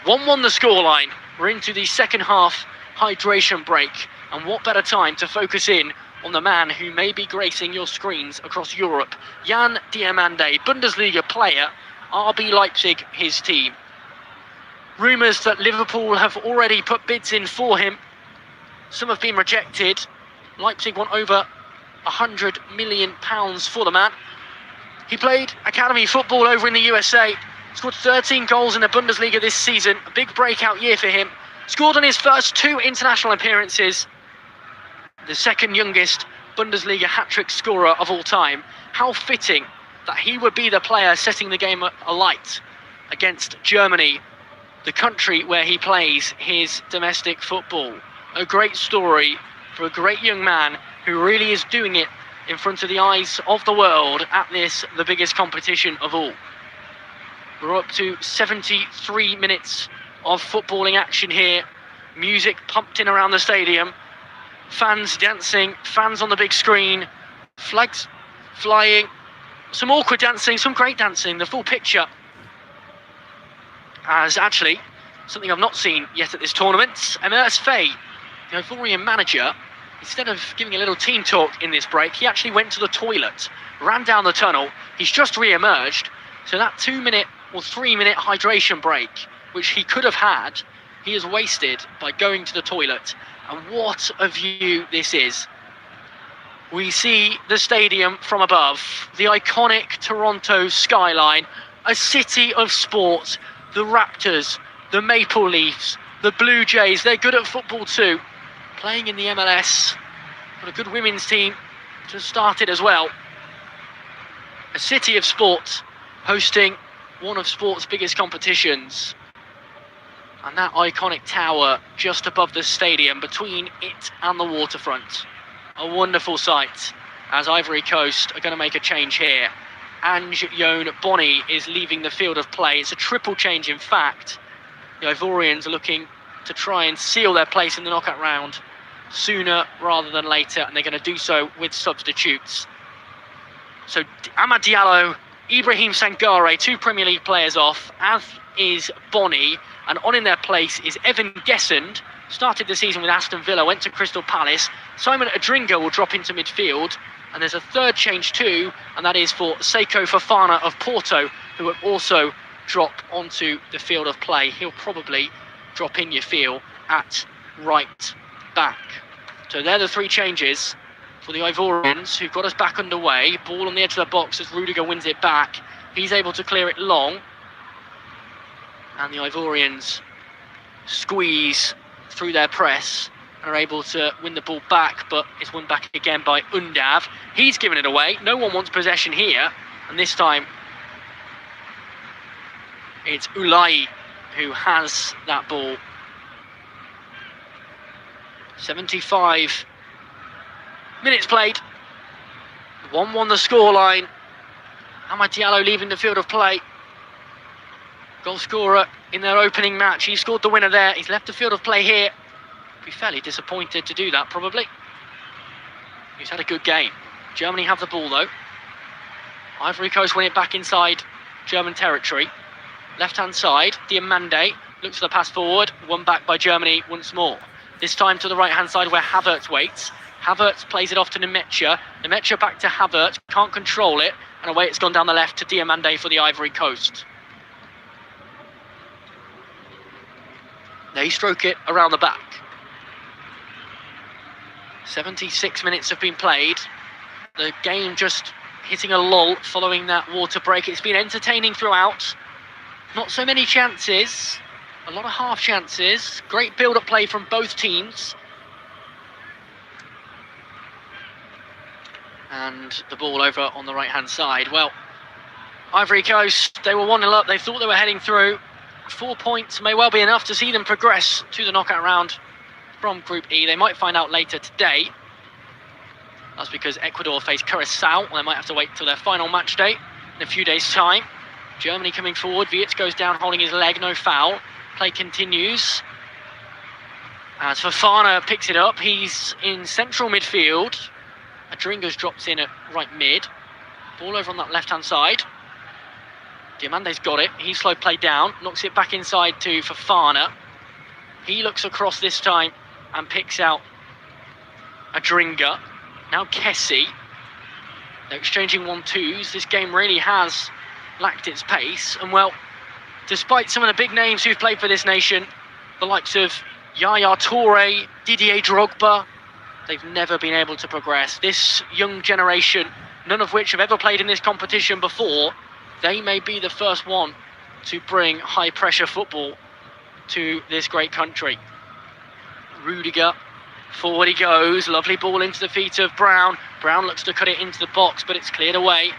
1-1 the scoreline. We're into the second half hydration break. And what better time to focus in on the man who may be gracing your screens across Europe. Yan Diomande, Bundesliga player, RB Leipzig, his team. Rumours that Liverpool have already put bids in for him. Some have been rejected. Leipzig want over £100 million for the man. He played academy football over in the USA. Scored 13 goals in the Bundesliga this season. A big breakout year for him. Scored on his first 2 international appearances. The second youngest Bundesliga hat-trick scorer of all time. How fitting that he would be the player setting the game alight against Germany, the country where he plays his domestic football. A great story for a great young man who really is doing it in front of the eyes of the world at this, the biggest competition of all. We're up to 73 minutes of footballing action here. Music pumped in around the stadium. Fans dancing, fans on the big screen, flags flying, some awkward dancing, some great dancing, the full picture. As actually, something I've not seen yet at this tournament, Emers Faye, the Ivorian manager, instead of giving a little team talk in this break, he actually went to the toilet, ran down the tunnel. He's just re-emerged, so that 2-minute or 3-minute hydration break, which he could have had, he has wasted by going to the toilet. And what a view this is. We see the stadium from above, the iconic Toronto skyline, a city of sport. The Raptors, the Maple Leafs, the Blue Jays, they're good at football too. Playing in the MLS, got a good women's team just started as well. A city of sport, hosting one of sport's biggest competitions. And that iconic tower just above the stadium, between it and the waterfront. A wonderful sight, as Ivory Coast are going to make a change here. Ange Yon Bonny is leaving the field of play. It's a triple change, in fact. The Ivorians are looking to try and seal their place in the knockout round sooner rather than later, and they're going to do so with substitutes. So Amad Diallo, Ibrahim Sangare, 2 Premier League players off, as is Bonny, and on in their place is Evan Gessend, started the season with Aston Villa, went to Crystal Palace. Simon Adringa will drop into midfield. And there's a third change too, and that is for Seko Fofana of Porto, who will also drop onto the field of play. He'll probably drop in, you feel, at right back. So they're the three changes for the Ivorians, who've got us back underway. Ball on the edge of the box as Rudiger wins it back. He's able to clear it long. And the Ivorians squeeze through their press and are able to win the ball back, but it's won back again by Undav. He's given it away. No one wants possession here. And this time, it's Ulai who has that ball. 75 minutes played. 1-1 the scoreline. Amad Diallo leaving the field of play. Goal scorer in their opening match. He scored the winner there. He's left the field of play here. Be fairly disappointed to do that, probably. He's had a good game. Germany have the ball, though. Ivory Coast win it back inside German territory. Left-hand side, Diamande looks for the pass forward. Won back by Germany once more. This time to the right-hand side where Havertz waits. Havertz plays it off to Nemecha. Nemecha back to Havertz. Can't control it. And away it's gone down the left to Diamande for the Ivory Coast. They stroke it around the back. 76 minutes have been played. The game just hitting a lull following that water break. It's been entertaining throughout. Not so many chances. A lot of half chances. Great build-up play from both teams. And the ball over on the right-hand side. Well, Ivory Coast, they were 1-0 up. They thought they were heading through. 4 points may well be enough to see them progress to the knockout round from Group E. They might find out later today. That's because Ecuador face Curacao. They might have to wait till their final match day in a few days' time. Germany coming forward. Wietz goes down holding his leg, no foul. Play continues. As Fofana picks it up, he's in central midfield. Adringa's dropped in at right mid. Ball over on that left-hand side. Diamande's got it. He slowed play down. Knocks it back inside to Fofana. He looks across this time and picks out Adringa. Now Kessie. They're exchanging 1-2s. This game really has lacked its pace. And well, despite some of the big names who've played for this nation, the likes of Yaya Toure, Didier Drogba, they've never been able to progress. This young generation, none of which have ever played in this competition before, they may be the first one to bring high-pressure football to this great country. Rudiger, forward he goes. Lovely ball into the feet of Brown. Brown looks to cut it into the box, but it's cleared away.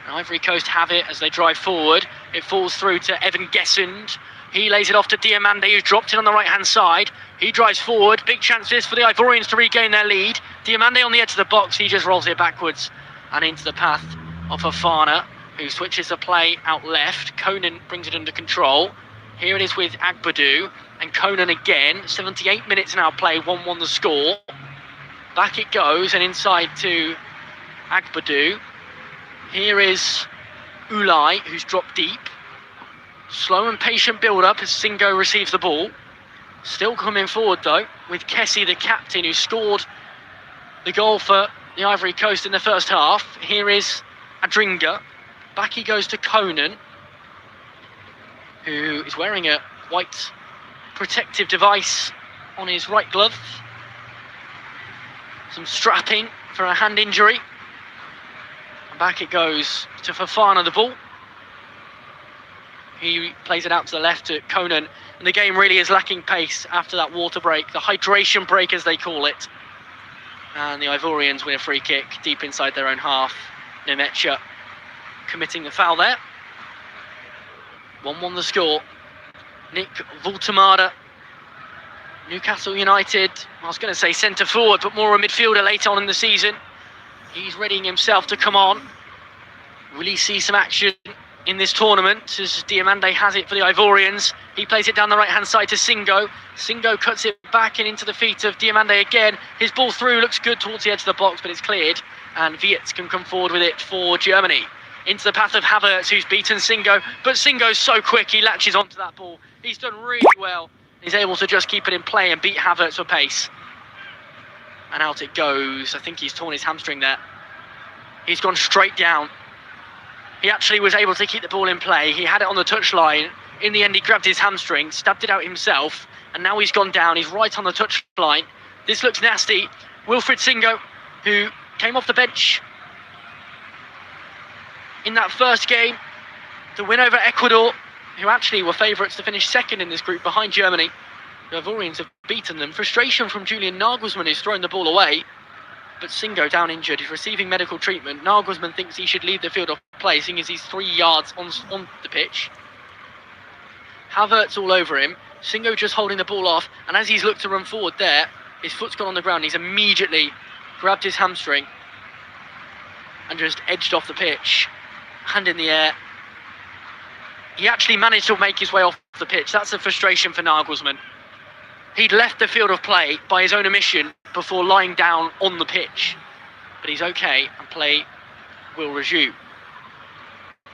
And Ivory Coast have it as they drive forward. It falls through to Evan Gessend. He lays it off to Diamande, who's dropped in on the right-hand side. He drives forward. Big chance this for the Ivorians to regain their lead. Diamande on the edge of the box. He just rolls it backwards and into the path of Fofana, who switches the play out left. Conan brings it under control. Here it is with Agbadou. And Conan again. 78 minutes now play. 1-1 the score. Back it goes and inside to Agbadou. Here is Ulai, who's dropped deep. Slow and patient build-up as Singo receives the ball. Still coming forward, though, with Kessie, the captain, who scored the goal for the Ivory Coast in the first half. Here is Adringa. Back he goes to Conan, who is wearing a white protective device on his right glove. Some strapping for a hand injury. And back it goes to Fofana, the ball. He plays it out to the left to Conan. And the game really is lacking pace after that water break, the hydration break as they call it. And the Ivorians win a free kick deep inside their own half. Nemecha committing the foul there. 1-1 the score. Nick Vultemada, Newcastle United, I was going to say centre forward, but more a midfielder late on in the season. He's readying himself to come on. Will he see some action in this tournament as Diamande has it for the Ivorians? He plays it down the right-hand side to Singo. Singo cuts it back and into the feet of Diamande again. His ball through looks good towards the edge of the box, but it's cleared. And Wietz can come forward with it for Germany. Into the path of Havertz, who's beaten Singo. But Singo's so quick, he latches onto that ball. He's done really well He's able to just keep it in play and beat Havertz for pace. And out it goes. I think he's torn his hamstring there. He's gone straight down. He actually was able to keep the ball in play. He had it on the touchline. In the end, he grabbed his hamstring, stabbed it out himself, and now he's gone down. He's right on the touchline. This looks nasty. Wilfried Singo, who came off the bench in that first game to win over Ecuador, who actually were favourites to finish second in this group behind Germany. The Ivorians have beaten them. Frustration from Julian Nagelsmann, who's thrown the ball away. But Singo down injured. He's receiving medical treatment. Nagelsmann thinks he should leave the field of play, seeing as he's 3 yards on the pitch. Havertz all over him. Singo just holding the ball off. And as he's looked to run forward there, his foot's gone on the ground. He's immediately grabbed his hamstring and just edged off the pitch. Hand in the air. He actually managed to make his way off the pitch. That's a frustration for Nagelsmann. He'd left the field of play by his own admission before lying down on the pitch. But he's okay and play will resume.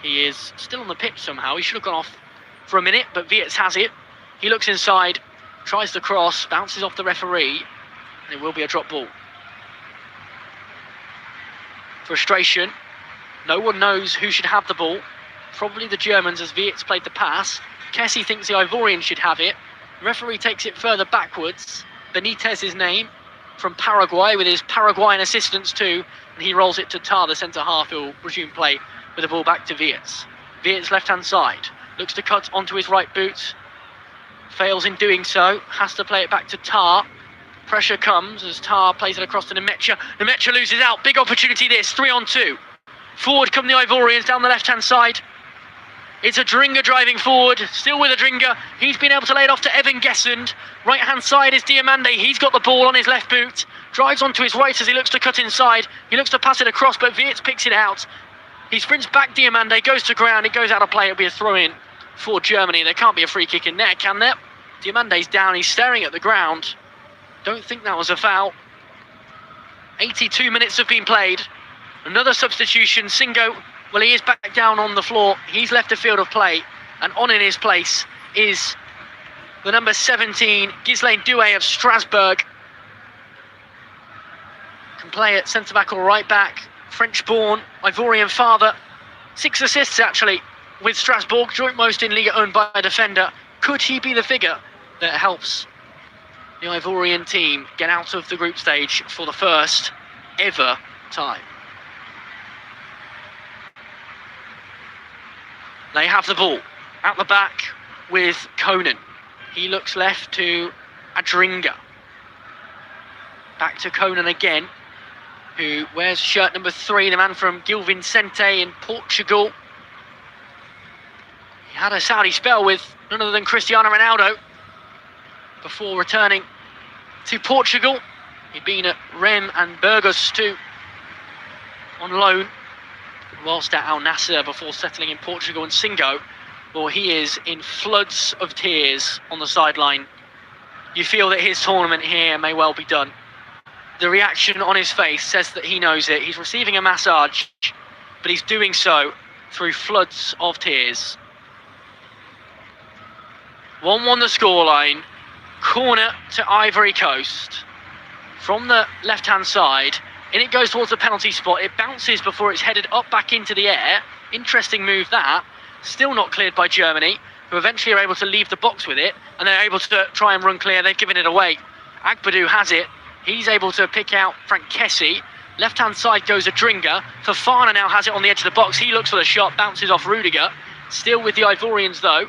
He is still on the pitch somehow. He should have gone off for a minute, but Wirtz has it. He looks inside, tries the cross, bounces off the referee, and it will be a drop ball. Frustration. No one knows who should have the ball. Probably the Germans, as Wirtz played the pass. Kessie thinks the Ivorian should have it. The referee takes it further backwards. Benitez's name from Paraguay with his Paraguayan assistants too. And he rolls it to Tar, the centre-half, who will resume play with the ball back to Wirtz. Wirtz left-hand side. Looks to cut onto his right boot. Fails in doing so. Has to play it back to Tar. Pressure comes as Tar plays it across to Nemecha. Nemecha loses out. Big opportunity this. 3-on-2. Forward come the Ivorians down the left-hand side. It's Adringa driving forward, still with Adringa. He's been able to lay it off to Evan Gessend. Right-hand side is Diomande. He's got the ball on his left boot. Drives onto his right as he looks to cut inside. He looks to pass it across, but Wirtz picks it out. He sprints back Diomande, goes to ground. It goes out of play. It'll be a throw-in for Germany. There can't be a free kick in there, can there? Diomande's down. He's staring at the ground. Don't think that was a foul. 82 minutes have been played. Another substitution. Singo, well, he is back down on the floor. He's left the field of play. And on in his place is the number 17, Ghislaine Douay of Strasbourg. Can play at centre-back or right-back. French-born, Ivorian father. 6 assists, actually, with Strasbourg. Joint most in Ligue 1 by a defender. Could he be the figure that helps the Ivorian team get out of the group stage for the first ever time? They have the ball at the back with Conan. He looks left to Adringa. Back to Conan again, who wears shirt number 3, the man from Gil Vicente in Portugal. He had a Saudi spell with none other than Cristiano Ronaldo before returning to Portugal. He'd been at Rem and Burgos too on loan, whilst at Al Nassr before settling in Portugal. And Singo, well, he is in floods of tears on the sideline. You feel that his tournament here may well be done. The reaction on his face says that he knows it. He's receiving a massage, but he's doing so through floods of tears. 1-1 the scoreline. Corner to Ivory Coast. From the left-hand side, and it goes towards the penalty spot. It bounces before it's headed up back into the air. Interesting move that. Still not cleared by Germany, who eventually are able to leave the box with it, and they're able to try and run clear. They've given it away. Agbadou has it. He's able to pick out Frank Kessie. Left-hand side goes Adringa. Fofana now has it on the edge of the box. He looks for the shot, bounces off Rudiger. Still with the Ivorians, though,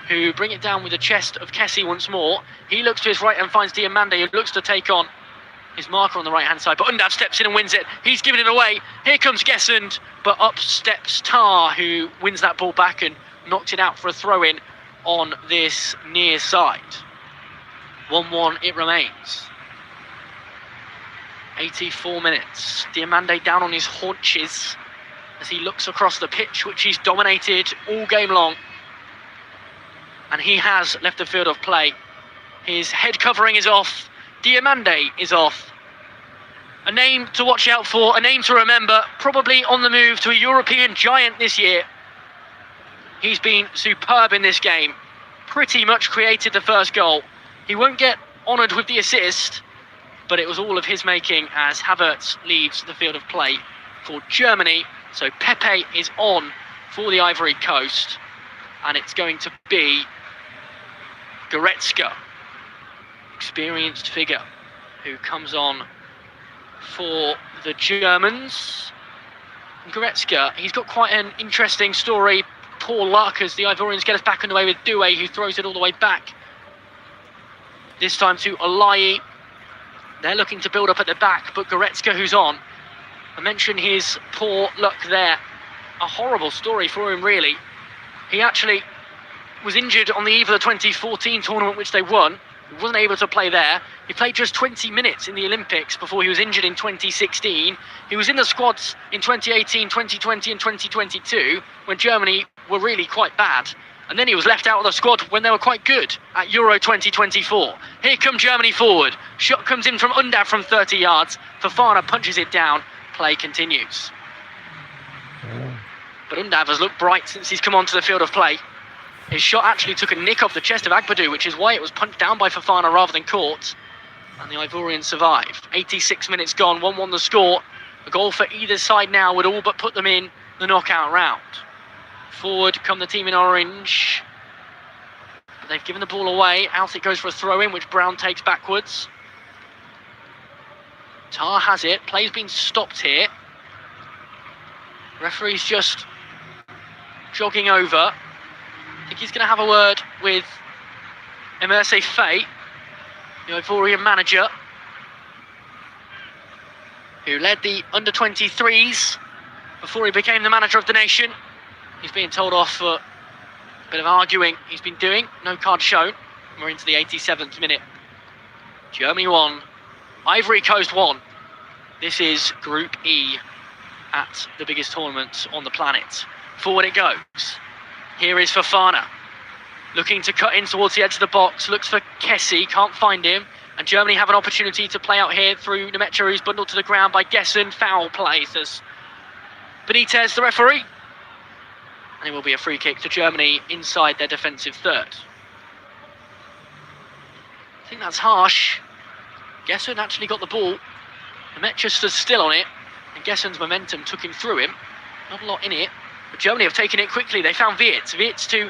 who bring it down with the chest of Kessie once more. He looks to his right and finds Diomande, who looks to take on his marker on the right-hand side, but Undav steps in and wins it. He's given it away. Here comes Gessend, but up steps Tar, who wins that ball back and knocks it out for a throw-in on this near side. 1-1 it remains. 84 minutes. Diomande down on his haunches as he looks across the pitch, which he's dominated all game long. And he has left the field of play. His head covering is off. Diomande is off. A name to watch out for, a name to remember, probably on the move to a European giant this year. He's been superb in this game. Pretty much created the first goal. He won't get honoured with the assist, but it was all of his making as Havertz leaves the field of play for Germany. So Pepe is on for the Ivory Coast, and it's going to be Goretzka, experienced figure, who comes on for the Germans. And Goretzka, he's got quite an interesting story. Poor luck as the Ivorians get us back underway with Doué, who throws it all the way back. This time to Olayi. They're looking to build up at the back, but Goretzka, who's on. I mentioned his poor luck there. A horrible story for him, really. He actually was injured on the eve of the 2014 tournament, which they won. He wasn't able to play there. He played just 20 minutes in the Olympics before he was injured in 2016. He was in the squads in 2018, 2020 and 2022 when Germany were really quite bad. And then he was left out of the squad when they were quite good at Euro 2024. Here come Germany forward. Shot comes in from Undav from 30 yards. Fofana punches it down. Play continues. But Undav has looked bright since he's come onto the field of play. His shot actually took a nick off the chest of Agbadou, which is why it was punched down by Fofana rather than caught. And the Ivorians survive. 86 minutes gone, 1-1 the score. A goal for either side now would all but put them in the knockout round. Forward come the team in orange. But they've given the ball away. Out it goes for a throw-in, which Brown takes backwards. Tar has it. Play's been stopped here. Referee's just jogging over. I think he's going to have a word with Emerse Faye, the Ivorian manager, who led the under-23s before he became the manager of the nation. He's being told off for a bit of arguing he's been doing. No card shown. We're into the 87th minute. Germany 1, Ivory Coast 1. This is Group E at the biggest tournament on the planet. Forward it goes. Here is Fofana, looking to cut in towards the edge of the box, looks for Kessie, can't find him, and Germany have an opportunity to play out here through Nemecha, who's bundled to the ground by Gessen. Foul play, says Benitez, the referee. And it will be a free kick to Germany inside their defensive third. I think that's harsh. Gessen actually got the ball. Nemecha stood still on it, and Gessen's momentum took him through him. Not a lot in it. But Germany have taken it quickly. They found Wirtz. Wirtz to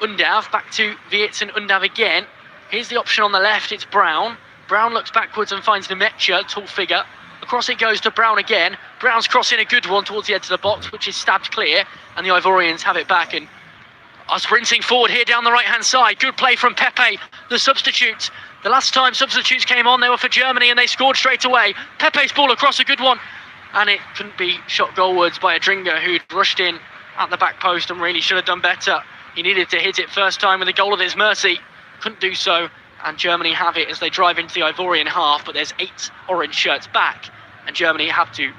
Undav. Back to Wirtz and Undav again. Here's the option on the left. It's Brown. Brown looks backwards and finds Nemecha, tall figure. Across it goes to Brown again. Brown's crossing a good one towards the edge of the box, which is stabbed clear. And the Ivorians have it back and are sprinting forward here down the right-hand side. Good play from Pepe, the substitute. The last time substitutes came on, they were for Germany and they scored straight away. Pepe's ball across, a good one. And it couldn't be shot goalwards by Adringa, who'd rushed in at the back post and really should have done better. He needed to hit it first time with a goal of his mercy. Couldn't do so, and Germany have it as they drive into the Ivorian half, but there's 8 orange shirts back, and Germany have to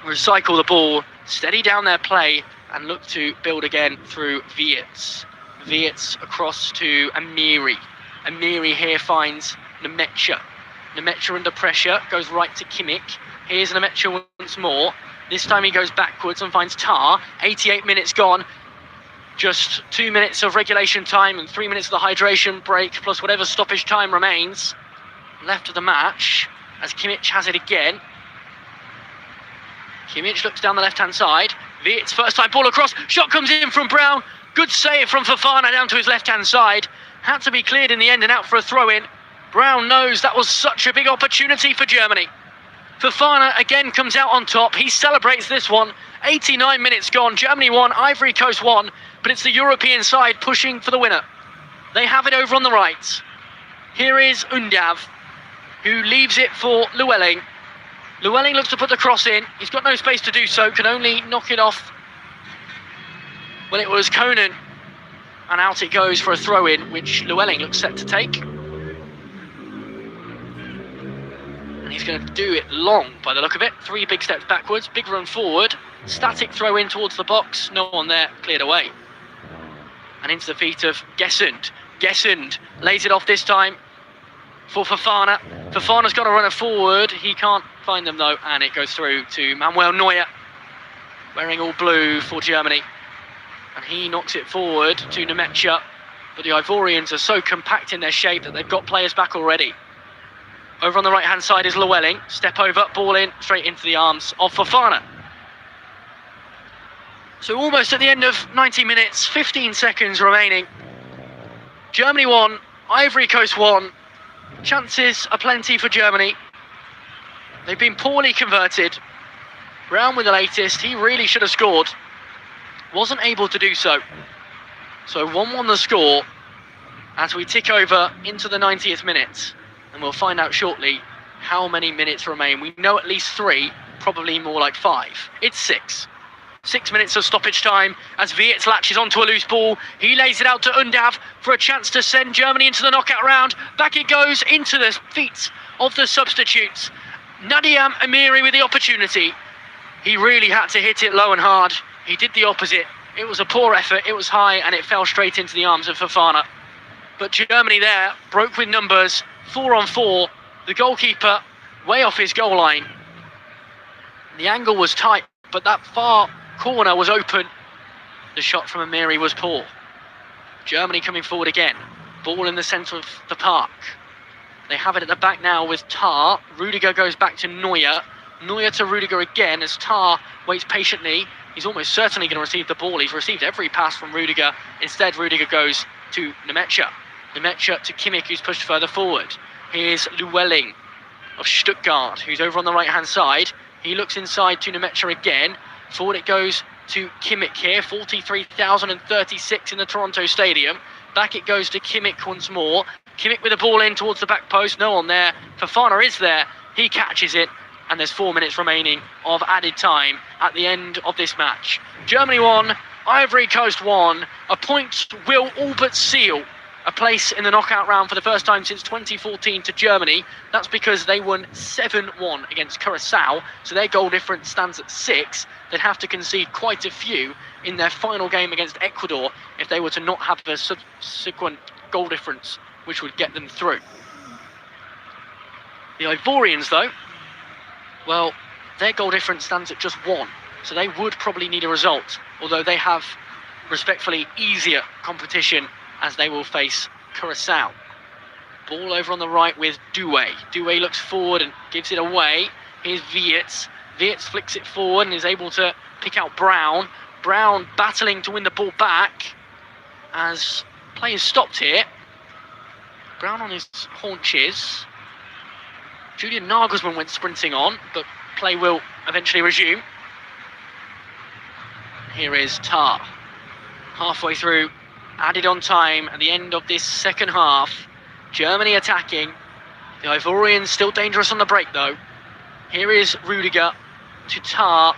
recycle the ball, steady down their play, and look to build again through Wirtz. Wirtz across to Ivery. Ivery here finds Nemecha. Nemecha under pressure, goes right to Kimmich. Here's Nemecha once more. This time he goes backwards and finds Tar. 88 minutes gone. Just 2 minutes of regulation time and 3 minutes of the hydration break, plus whatever stoppage time remains left of the match, as Kimmich has it again. Kimmich looks down the left-hand side. Wirtz, first time ball across. Shot comes in from Brown. Good save from Fofana down to his left-hand side. Had to be cleared in the end and out for a throw-in. Brown knows that was such a big opportunity for Germany. Fofana again comes out on top. He celebrates this one. 89 minutes gone. Germany 1, Ivory Coast 1. But it's the European side pushing for the winner. They have it over on the right. Here is Undav, who leaves it for Llewellyn. Llewellyn looks to put the cross in. He's got no space to do so. Can only knock it off. Well, it was Conan. And out it goes for a throw-in, which Llewellyn looks set to take. And he's going to do it long by the look of it. 3 big steps backwards, big run forward. Static throw in towards the box. No one there, cleared away. And into the feet of Gesund. Gesund lays it off this time for Fofana. Fofana's got a runner forward. He can't find them though, and it goes through to Manuel Neuer, wearing all blue for Germany. And he knocks it forward to Nemecha. But the Ivorians are so compact in their shape that they've got players back already. Over on the right-hand side is Llewellyn. Step over, ball in, straight into the arms of Fofana. So almost at the end of 90 minutes, 15 seconds remaining. Germany 1, Ivory Coast 1. Chances are plenty for Germany. They've been poorly converted. Brown with the latest, he really should have scored. Wasn't able to do so. So 1-1 the score as we tick over into the 90th minute. And we'll find out shortly how many minutes remain. We know at least 3, probably more like 5. It's 6. 6 minutes of stoppage time as Wietz latches onto a loose ball. He lays it out to Undav for a chance to send Germany into the knockout round. Back it goes into the feet of the substitutes. Nadiam Amiri with the opportunity. He really had to hit it low and hard. He did the opposite. It was a poor effort, it was high, and it fell straight into the arms of Fofana. But Germany there broke with numbers, 4-on-4. The goalkeeper way off his goal line. The angle was tight, but that far corner was open. The shot from Amiri was poor. Germany coming forward again. Ball in the centre of the park. They have it at the back now with Tar. Rudiger goes back to Neuer. Neuer to Rudiger again as Tar waits patiently. He's almost certainly going to receive the ball. He's received every pass from Rudiger. Instead, Rudiger goes to Nemecha. Nemecha to Kimmich, who's pushed further forward. Here's Llewellyn of Stuttgart, who's over on the right-hand side. He looks inside to Nemecha again. Forward it goes to Kimmich here. 43,036 in the Toronto Stadium. Back it goes to Kimmich once more. Kimmich with the ball in towards the back post. No one there. Fofana is there. He catches it. And there's 4 minutes remaining of added time at the end of this match. Germany 1, Ivory Coast 1. A point will all but seal a place in the knockout round for the first time since 2014 to Germany. That's because they won 7-1 against Curacao, so their goal difference stands at 6. They'd have to concede quite a few in their final game against Ecuador if they were to not have the subsequent goal difference, which would get them through. The Ivorians, though, well, their goal difference stands at just 1, so they would probably need a result, although they have respectfully easier competition as they will face Curacao. Ball over on the right with Doué. Doué looks forward and gives it away. Here's Wietz. Wietz flicks it forward and is able to pick out Brown. Brown battling to win the ball back as play is stopped here. Brown on his haunches. Julian Nagelsmann went sprinting on, but play will eventually resume. Here is Tar. Halfway through, added on time at the end of this second half. Germany attacking. The Ivorians still dangerous on the break though. Here is Rudiger to Tar.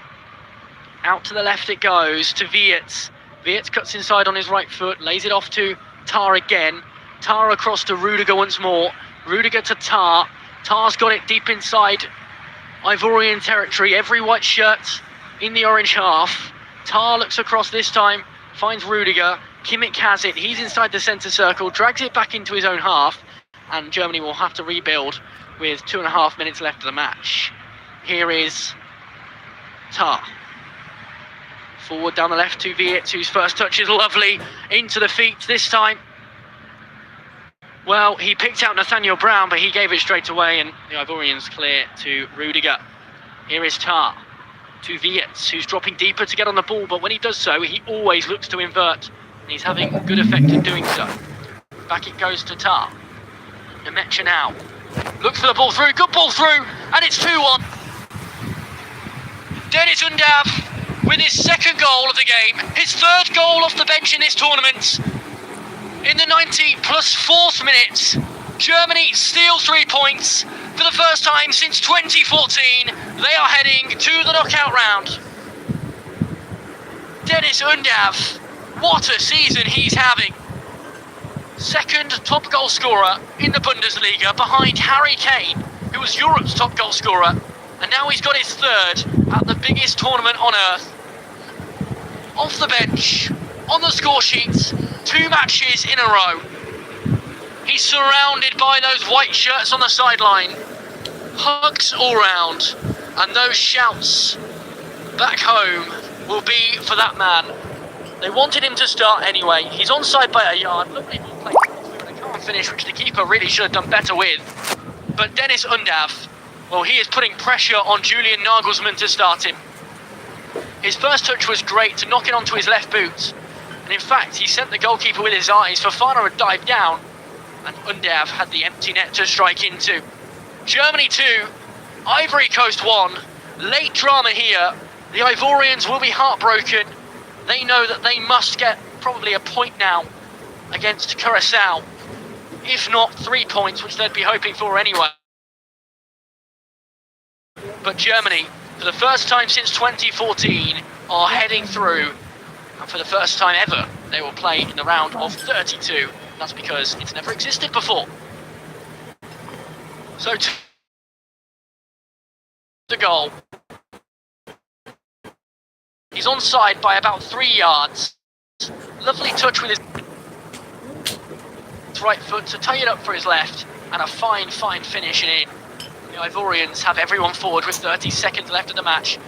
Out to the left it goes to Wietz. Wietz cuts inside on his right foot, lays it off to Tar again. Tar across to Rudiger once more. Rudiger to Tar. Tar's got it deep inside Ivorian territory. Every white shirt in the orange half. Tar looks across this time, finds Rudiger. Kimmich has it. He's inside the centre circle, drags it back into his own half, and Germany will have to rebuild with 2.5 minutes left of the match. Here is Tar. Forward down the left to Wietz, whose first touch is lovely. Into the feet this time. Well, he picked out Nathaniel Brown, but he gave it straight away, and the Ivorians clear to Rudiger. Here is Tar to Wietz, who's dropping deeper to get on the ball, but when he does so, he always looks to invert, and he's having good effect in doing so. Back it goes to Tar. Nemecha now. Looks for the ball through, good ball through, and it's 2-1. Dennis Undav with his second goal of the game, his third goal off the bench in this tournament. In the 90 plus 4th minute, Germany steal 3 points. For the first time since 2014, they are heading to the knockout round. Dennis Undav, what a season he's having. Second top goal scorer in the Bundesliga behind Harry Kane, who was Europe's top goal scorer, and now he's got his third at the biggest tournament on earth. Off the bench, on the score sheets, 2 matches in a row. He's surrounded by those white shirts on the sideline. Hugs all round, and those shouts back home will be for that man. They wanted him to start anyway. He's onside by a yard. Lovely ball play through and a can't finish, which the keeper really should have done better with. But Dennis Undav, well, he is putting pressure on Julian Nagelsmann to start him. His first touch was great to knock it onto his left boot. And in fact, he sent the goalkeeper with his eyes. Fofana had dived down, and Undav had the empty net to strike into. Germany 2, Ivory Coast 1. Late drama here. The Ivorians will be heartbroken. They know that they must get probably a point now against Curacao. If not 3 points, which they'd be hoping for anyway. But Germany, for the first time since 2014, are heading through. And for the first time ever, they will play in the round of 32. That's because it's never existed before. So to the goal. He's onside by about 3 yards. Lovely touch with his right foot to tie it up for his left. And a fine finishing in. The Ivorians have everyone forward with 30 seconds left of the match.